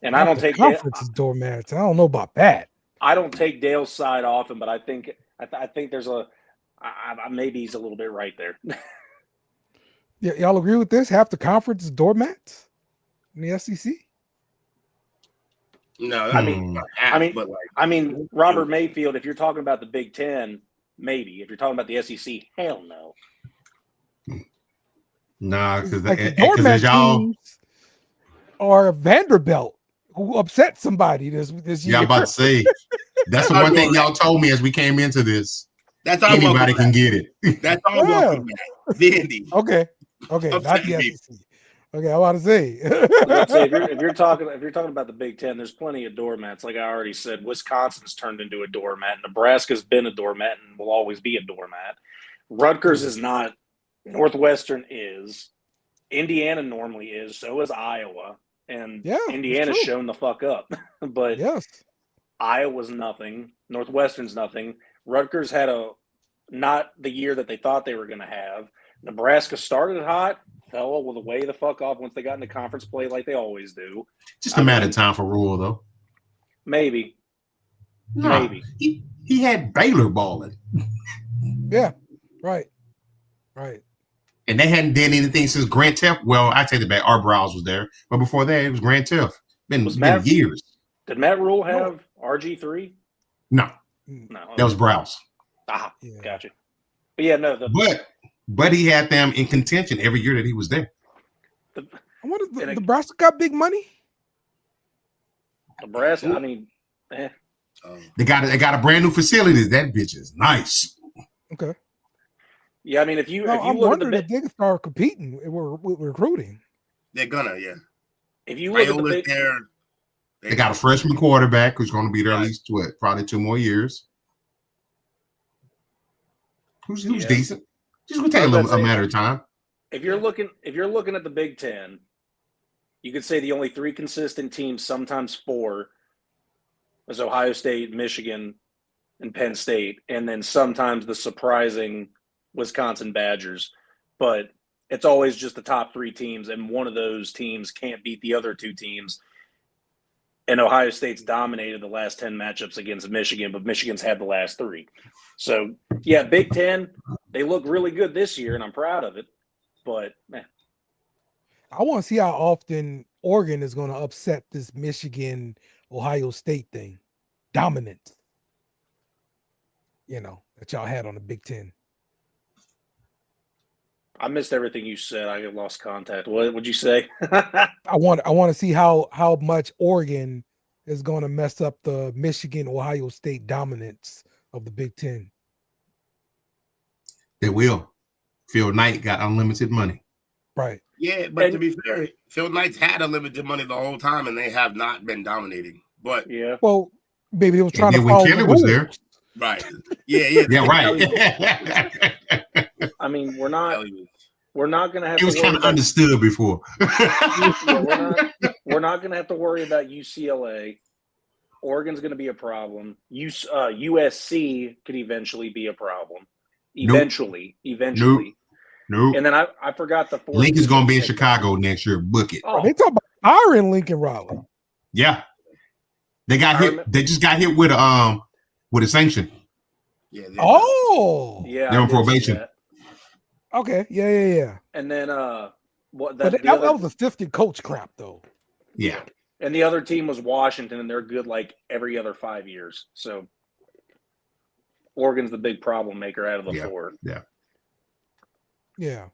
And I don't take conference doormats. I don't know about that. I don't take Dale's side often, but I think there's maybe he's a little bit right there. Yeah, y'all agree with this? Half the conference is doormats in the SEC. No, I mean, Robert Mayfield. If you're talking about the Big Ten, maybe. If you're talking about the SEC, hell no. Nah, because the doormat teams are Vanderbilt, who upset somebody this year. Yeah, I'm about to say that's the one thing y'all told me as we came into this. That's all. Anybody can get it. That's all. Welcome back. The Indy. Okay, not the SEC. Okay, I want to say. Let's say if you're talking about the Big Ten, there's plenty of doormats. Like I already said, Wisconsin's turned into a doormat. Nebraska's been a doormat and will always be a doormat. Rutgers is not. Northwestern is. Indiana normally is. So is Iowa. And Indiana's shown the fuck up. But Iowa's nothing. Northwestern's nothing. Rutgers had not the year that they thought they were going to have. Nebraska started hot, fell away the fuck off once they got into conference play like they always do. Just a matter of time for Rule, though. Maybe. He had Baylor balling. Yeah, right. And they hadn't done anything since Grant Teff. Well, I take it back. Art Browse was there. But before that, it was Grant Teff. Been years. Did Matt Rule have RG3? No. That was Browse. Gotcha. But yeah, no. But he had them in contention every year that he was there. I wonder if Nebraska got big money. Nebraska, I mean, They got a brand new facility. That bitch is nice. Okay. Yeah, I mean, if you I'm look wondering at if they can start competing with recruiting. They're gonna, If you look at the big, they got a freshman quarterback who's going to be there at least probably 2 more years. Who's decent. Just gonna take a matter of time. If you're looking at the Big Ten, you could say the only 3 consistent teams, sometimes 4, is Ohio State, Michigan, and Penn State, and then sometimes the surprising Wisconsin Badgers. But it's always just the top 3 teams, and one of those teams can't beat the other 2 teams. And Ohio State's dominated the last 10 matchups against Michigan, but Michigan's had the last 3. So, yeah, Big Ten, they look really good this year, and I'm proud of it. But, I want to see how often Oregon is going to upset this Michigan-Ohio State thing. Dominant. That y'all had on the Big Ten. I missed everything you said. I lost contact. What would you say? I want to see how much Oregon is going to mess up the Michigan-Ohio State dominance of the Big Ten. They will. Phil Knight got unlimited money. Right. Yeah, but to be fair, Phil Knight's had unlimited money the whole time, and they have not been dominating. But well, maybe he was trying to when Kelly was there. Right. Yeah, right. I mean, we're not going to have. It was kind of understood before. We're not going to have to worry about UCLA. Oregon's going to be a problem. USC could eventually be a problem. Eventually. Nope. And then I forgot the 4th. Lincoln's going to be in Chicago next year. Book it. They talk about hiring Lincoln Riley. Yeah. They got hit. They just got hit with a sanction. Yeah. Yeah. They're on probation. Okay. Yeah. And then that was a 50 coach crap though. Yeah. And the other team was Washington, and they're good like every other 5 years. So Oregon's the big problem maker out of the 4. Yeah.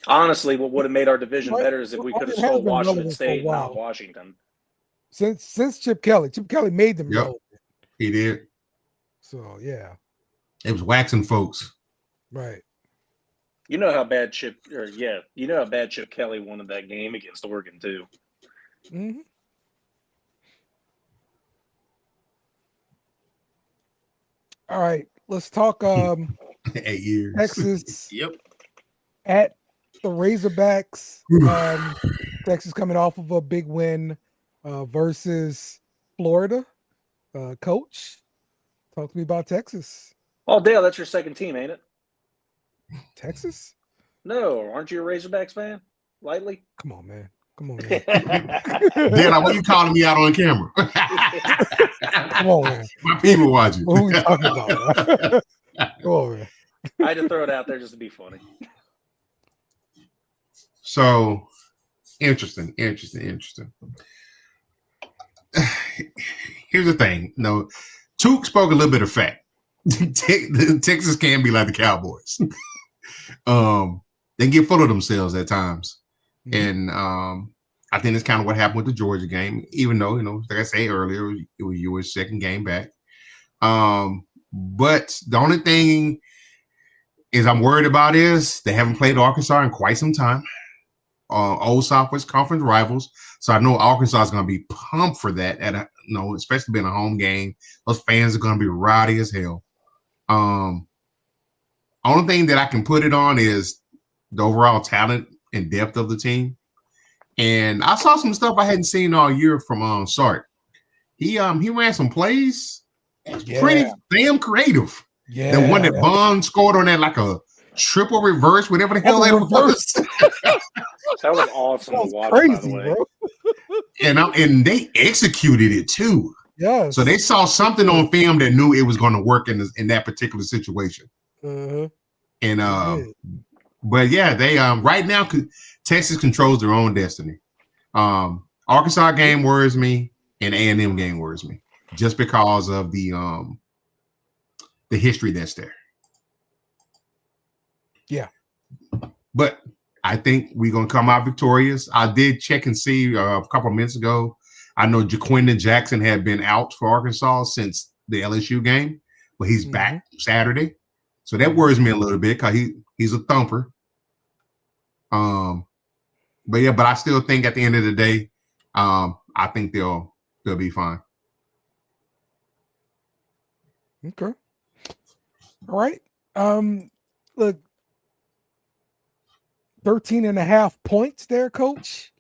Honestly, what would have made our division better is if we could have stole Washington State, not Washington. Since Chip Kelly made them relevant. He did. So yeah, it was waxing folks. Right. You know how bad Chip Kelly wanted that game against Oregon too. Mm-hmm. All right, let's talk 8 years. Texas. Yep. At the Razorbacks. Texas coming off of a big win versus Florida. Coach, talk to me about Texas. Oh, Dale, that's your second team, ain't it? Texas? No, aren't you a Razorbacks fan? Lightly? Come on, man. Dale, why you calling me out on camera? Come on, man. My people watching. What are we talking about? Come on, man. I had to throw it out there just to be funny. So, interesting. Here's the thing. No, Took spoke a little bit of fact. Texas can be like the Cowboys. They get full of themselves at times. And I think that's kind of what happened with the Georgia game, even though, like I say earlier, it was your second game back. But the only thing is I'm worried about is they haven't played Arkansas in quite some time. Old Southwest Conference rivals. So I know Arkansas is going to be pumped for that, especially being a home game. Those fans are going to be rowdy as hell. Only thing that I can put it on is the overall talent and depth of the team. And I saw some stuff I hadn't seen all year from Sark. He ran some plays. Pretty damn creative. Yeah. The one that Bond scored on that like a triple reverse, whatever the hell that was. That was awesome to watch, crazy, by the way. Bro. And they executed it too. Yes. So they saw something on film that knew it was going to work in that particular situation. And but yeah, they right now Texas controls their own destiny. Arkansas game worries me, and A&M game worries me, just because of the history that's there. Yeah. But I think we're gonna come out victorious. I did check and see a couple of minutes ago. I know Jaquindon Jackson had been out for Arkansas since the LSU game, but he's back Saturday. So that worries me a little bit because he's a thumper. But I still think at the end of the day, I think they'll be fine. Okay. All right. Look, 13.5 points there, Coach.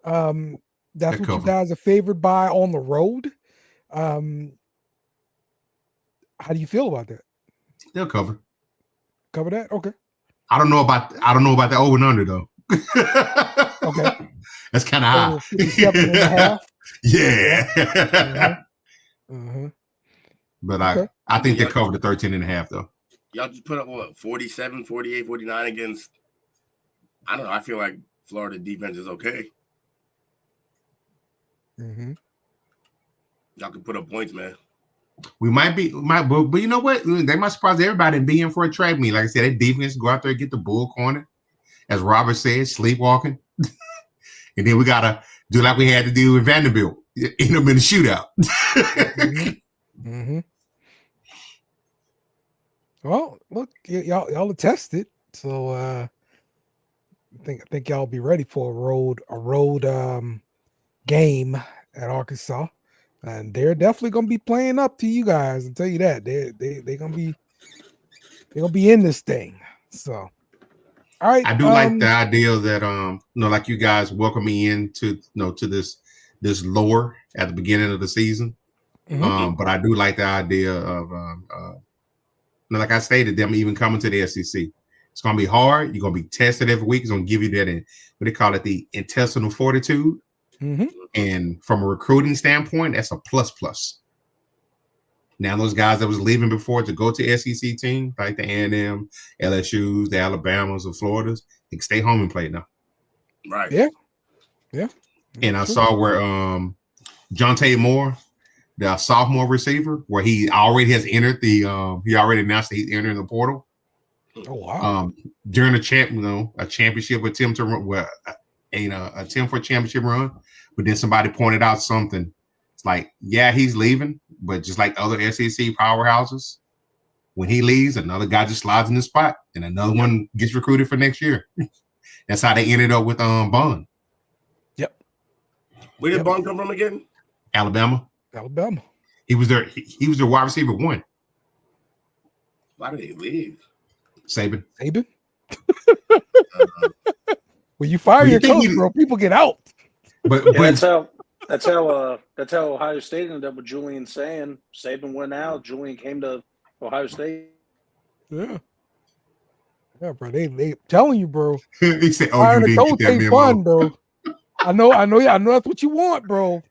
That's what you guys are favored by on the road. How do you feel about that? They'll cover. Cover that? Okay. I don't know about the over and under though. Okay. That's kind of high. 57.5. Yeah. But okay. I think they covered the 13.5 though. Y'all just put up what 47, 48, 49 against. I don't know. I feel like Florida defense is okay. Y'all can put up points, man. We might, but you know what? They might surprise everybody and be in for a track meet. Like I said, that defense go out there and get the bull corner, as Robert said, sleepwalking, and then we gotta do like we had to do with Vanderbilt, end up in the shootout. Well, look, y'all are tested, so I think y'all be ready for a road game at Arkansas. And they're definitely gonna be playing up to you guys. I'll tell you that they're gonna be in this thing. So, all right. I do like the idea that like you guys welcome me into to this lore at the beginning of the season. But I do like the idea of like I stated, them even coming to the SEC. It's gonna be hard. You're gonna be tested every week. It's gonna give you that what they call it, the intestinal fortitude. And from a recruiting standpoint, that's a plus. Now, those guys that was leaving before to go to SEC team, like the A&M, LSUs, the Alabamas, the Floridas, they can stay home and play now. Right. Yeah. And I saw where Jonte Moore, the sophomore receiver, where he already has entered he already announced that he's entering the portal. Oh wow! During a championship attempt to run, attempt for a championship run, but then somebody pointed out something. It's like, yeah, he's leaving, but just like other SEC powerhouses, when he leaves, another guy just slides in the spot, and another one gets recruited for next year. That's how they ended up with Bond. Yep. Where did Bond come from again? Alabama. He was their wide receiver 1. Why did he leave? Saban. When you fire your coach, bro, people get out. But that's how Ohio State ended up with Julian saying Saban went out, Julian came to Ohio State. Yeah, bro. They telling you, bro. He said, "Oh, you didn't get that memo, fun, bro." I know that's what you want, bro.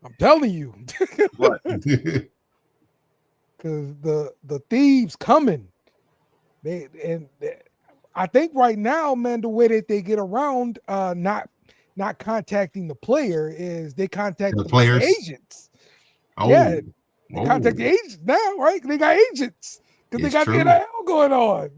I'm telling you. What? Because the thieves coming. I think right now, man, the way that they get around not contacting the player is they contact the players agents. Oh, yeah, they contact the agents now, right? They got agents because they got the NIL going on.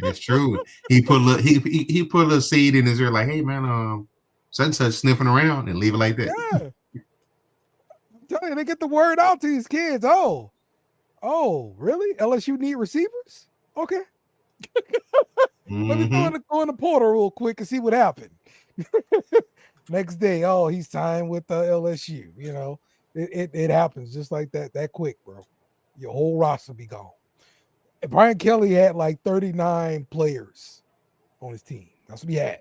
It's true. He put a seed in his ear, like, "Hey, man, such and such sniffing around and leave it like that. Yeah. I'm telling you, they get the word out to these kids. Oh, really? LSU need receivers? Okay. Let me go in the portal real quick and see what happened. Next day, he's signed with LSU. You know, it happens just like that quick, bro. Your whole roster be gone. And Brian Kelly had like 39 players on his team. That's what he had.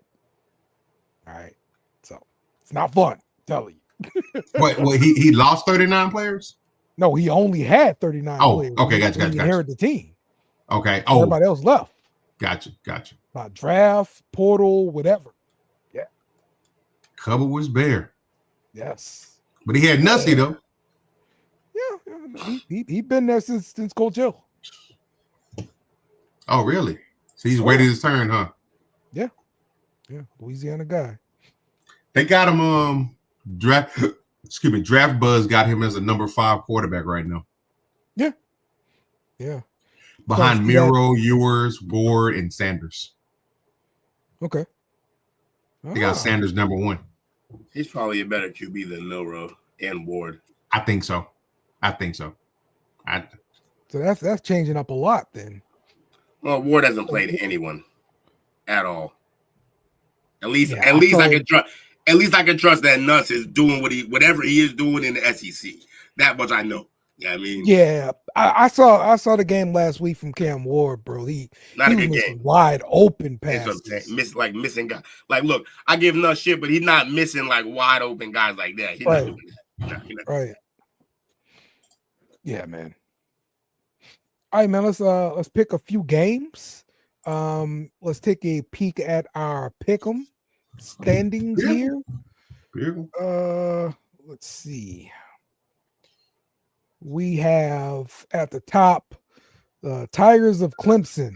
All right. So it's not fun, I'm telling you. What he lost 39 players? No, he only had 39 players. Okay, gotcha. He inherited the team. Okay. Everybody else left. Gotcha. By draft, portal, whatever. Yeah. Cupboard was bare. Yes. But he had Nussy though. Yeah. He been there since Coach Hill. Oh, really? So he's waited his turn, huh? Yeah. Louisiana guy. They got him draft buzz got him as a number 5 quarterback right now. Yeah. Behind Miro, Ewers, Ward, and Sanders. Okay. They got Sanders number 1. He's probably a better QB than Milroe and Ward. I think so. So that's changing up a lot then. Well, Ward hasn't played anyone at all. At least I can trust. At least I can trust that Nuss is doing whatever he is doing in the SEC. That much I know. Yeah, I mean, yeah, I saw the game last week from Cam Ward, bro. He not a was good missing game. wide open passes. That's what I'm saying. Missing guys. Like, look, I give Nuss shit, but he's not missing like wide open guys like that. He's not doing that. Right. Yeah, man. All right, man. Let's pick a few games. Let's take a peek at our pick'em standings here. Let's see. We have at the top the Tigers of Clemson,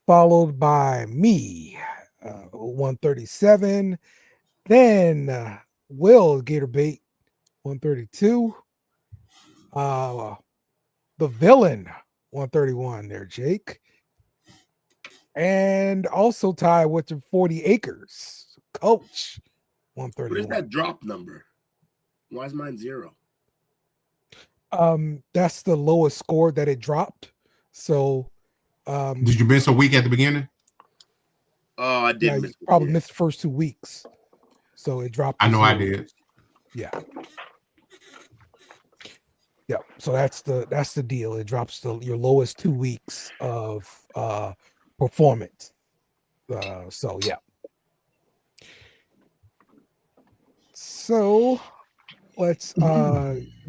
followed by me, 137. Then Will Gatorbait, 132. The Villain, 131 there, Jake. And also tied with your 40 acres, Coach, 131. What is that drop number? Why is mine 0? That's the lowest score that it dropped. So did you miss a week at the beginning? Oh, I did miss. Probably missed the first 2 weeks. So it dropped. I know I did. Yeah. Yeah. So that's the deal. It drops your lowest 2 weeks of performance. So yeah. So let's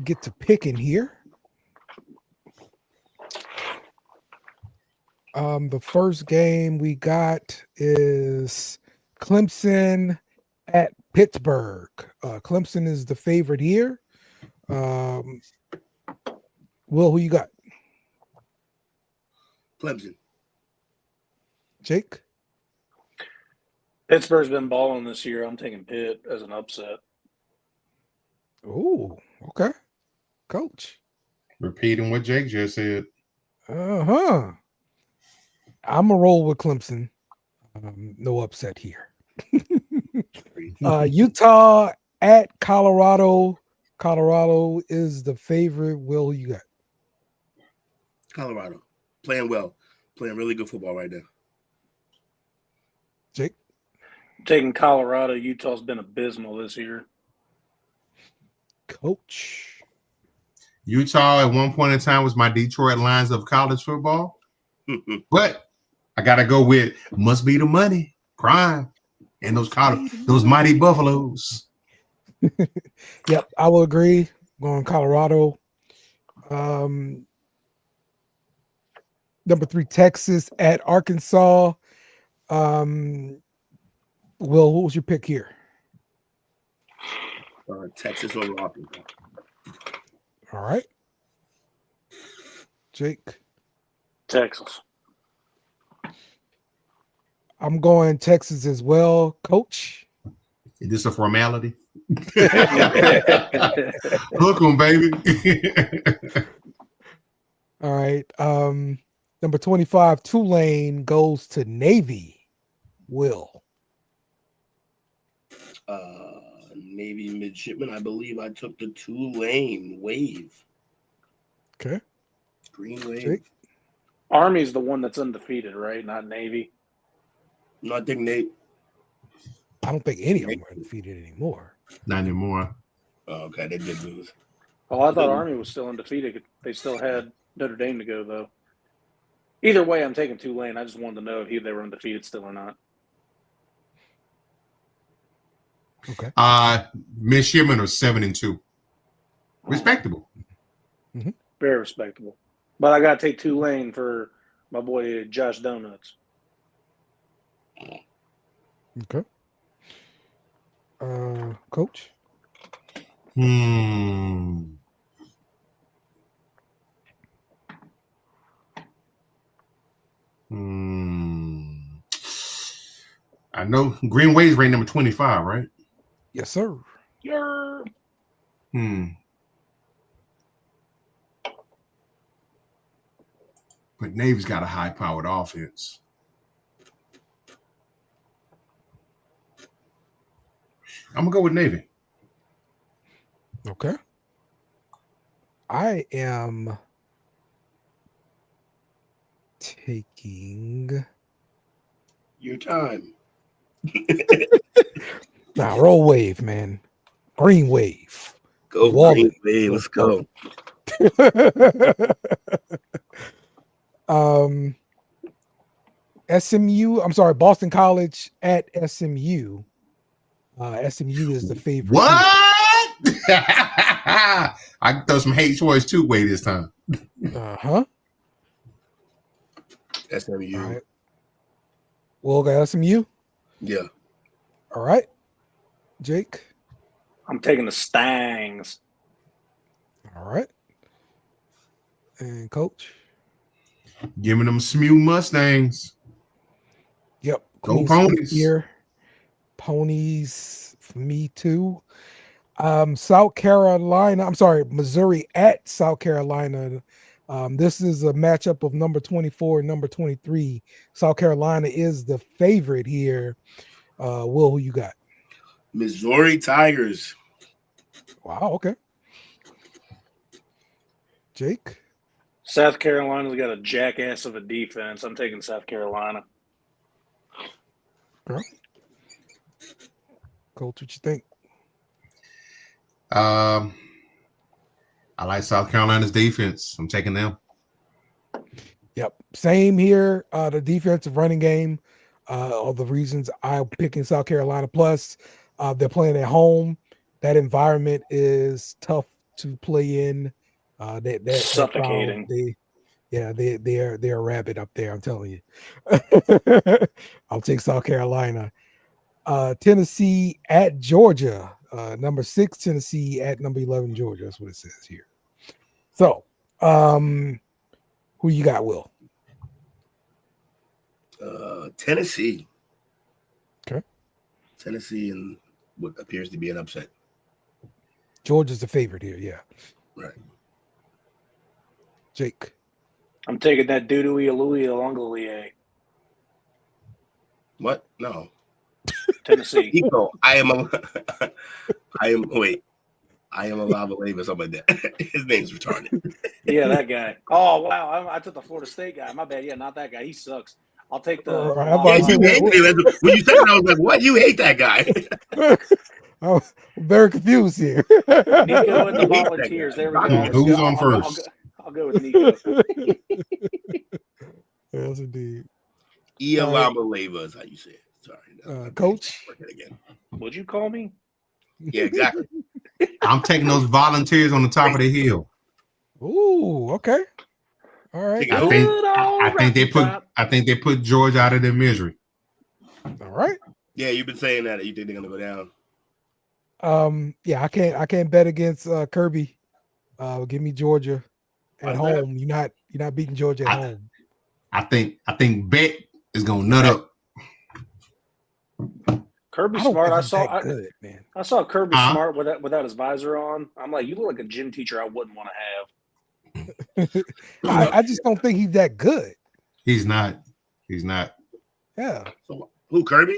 get to picking here. The first game we got is Clemson at Pittsburgh. Clemson is the favorite here. Will, who you got? Clemson. Jake? Pittsburgh's been balling this year. I'm taking Pitt as an upset. Oh, okay. Coach. Repeating what Jake just said. I'm a roll with Clemson. No upset here. Utah at Colorado. Colorado is the favorite. Will, you got? Colorado. Playing well. Playing really good football right now. Jake? Taking Colorado. Utah's been abysmal this year. Coach. Utah at one point in time was my Detroit Lions of college football. But I got to go with must be the money, crime, and those mighty Buffaloes. Yep, I will agree. Going Colorado. Number 3, Texas at Arkansas. Will, what was your pick here? Texas over Arkansas. All right. Jake? Texas. I'm going Texas as well. Coach? Is this a formality? Hook 'em, baby. All right. Number 25, Tulane goes to Navy. Will? Navy midshipman. I believe I took the Tulane Wave. Okay. Green Wave. Jake? Army's the one that's undefeated, right? Not Navy. No, I think Nate. I don't think any of them are undefeated anymore. Not anymore. Oh, okay, they did lose. Oh, I thought Army was still undefeated. They still had Notre Dame to go, though. Either way, I'm taking Tulane. I just wanted to know if they were undefeated still or not. Okay. Midshipmen are 7-2. Respectable. Very respectable. But I got to take Tulane for my boy Josh Donuts. Okay. Coach? I know Green Wave's ranked number 25, right? Yes, sir. Yeah. But Navy's got a high-powered offense. I'm gonna go with Navy. Okay. I am taking Your time. roll wave, man. Green wave. Go Green Wave. Let's go. SMU. I'm sorry, Boston College at SMU. SMU is the favorite. What? I can throw some hate towards two-way this time. SMU. All right. We'll go SMU. Yeah. All right. Jake. I'm taking the Stangs. All right. And Coach. Giving them SMU Mustangs. Yep. Go Ponies. Here. Ponies for me too. South Carolina. I'm sorry, Missouri at South Carolina. This is a matchup of number 24 and number 23. South Carolina is the favorite here. Will, who you got? Missouri Tigers. Wow, okay. Jake? South Carolina's got a jackass of a defense. I'm taking South Carolina. Girl. Coach, what you think? I like South Carolina's defense. I'm taking them. Yep. Same here. The defensive running game are the reasons I'm picking South Carolina. Plus, they're playing at home. That environment is tough to play in. That Suffocating. They're rabid up there. I'm telling you. I'll take South Carolina. Tennessee at Georgia. Number 6 Tennessee at number 11 Georgia. That's what it says here. So, who you got, Will? Tennessee. Okay. Tennessee and what appears to be an upset. Georgia's the favorite here. Yeah. Right. Jake. I'm taking that Dudui Alui Alongolier. What? No. Tennessee. Nico, I am a lava lava, something like that. His name's retarded. Yeah, that guy. Oh, wow. I took the Florida State guy. My bad. Yeah, not that guy. He sucks. I'll take the. You hate me. When you said it, I was like, what? You hate that guy. I'm very confused here. Nico and the Volunteers. There we go. Who's on first? I'll go with Nico. Yes, indeed. Lava lava is how you say it. Sorry. Coach. Again. Would you call me? Yeah, exactly. I'm taking those Volunteers on the top of the hill. Ooh, okay. All right. I think they put Georgia out of their misery. All right. Yeah, you've been saying that. You think they're gonna go down? Yeah, I can't bet against Kirby. Give me Georgia at home. You're not beating Georgia at home. I think Bet is gonna nut up. Kirby Smart. I saw Kirby Smart without his visor on. I'm like, you look like a gym teacher I wouldn't want to have. I just don't think he's that good. He's not. Yeah. So who, Kirby?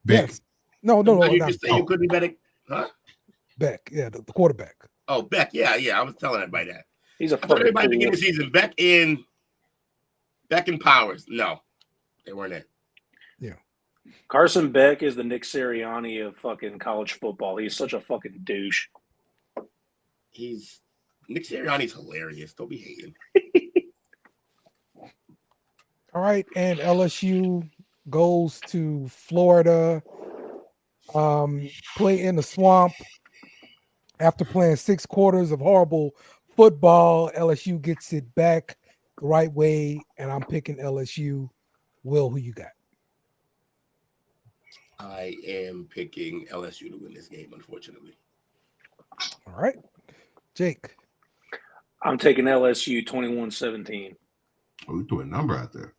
Bet. No, You not just say you couldn't bet it, huh? Beck. Yeah, the quarterback. Oh, Beck. Yeah. I was telling everybody that. He's a I told fucking everybody at the fool. beginning of the season, Beck and Powers. No, they weren't in. Carson Beck is the Nick Sirianni of fucking college football. He's such a fucking douche. Nick Sirianni's hilarious. Don't be hating. All right, and LSU goes to Florida, play in the swamp. After playing 6 quarters of horrible football, LSU gets it back the right way, and I'm picking LSU. Will, who you got? I am picking LSU to win this game, unfortunately. All right, Jake. I'm taking LSU 21-17. Oh, you threw a number out there.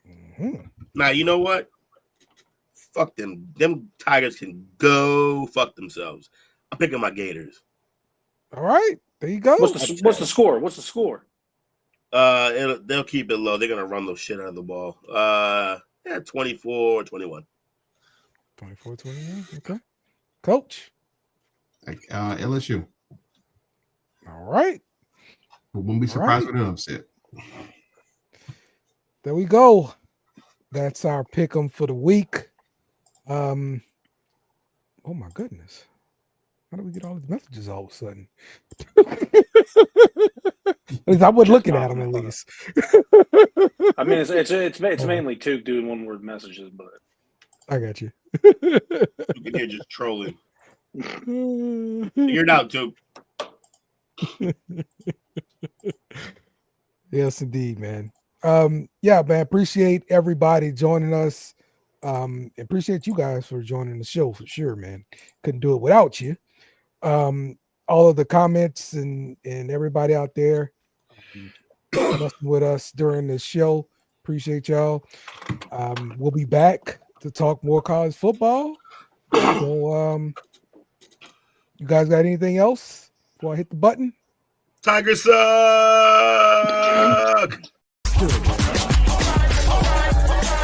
Mm-hmm. Now, you know what? Fuck them. Them Tigers can go fuck themselves. I'm picking my Gators. All right, there you go. What's the score? What's the score? They'll keep it low. They're gonna run those shit out of the ball. 24-21. 24-21. Okay, Coach. LSU. All right, We wouldn't be surprised with an upset. there we go. That's our pick 'em for the week. Oh my goodness. How do we get all these messages all of a sudden? At least I was looking at them at least. I mean, it's mainly two doing one-word messages, but I got you. You can hear just trolling. You're out, too. Yes, indeed, man. Yeah, man. Appreciate everybody joining us. Appreciate you guys for joining the show for sure, man. Couldn't do it without you. All of the comments and everybody out there messing with us during the show. Appreciate y'all. We'll be back to talk more college football. So, you guys got anything else before I hit the button? Tigers suck!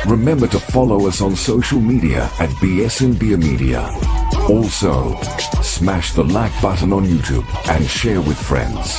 Remember to follow us on social media at BS and Beer Media. Also, smash the like button on YouTube and share with friends.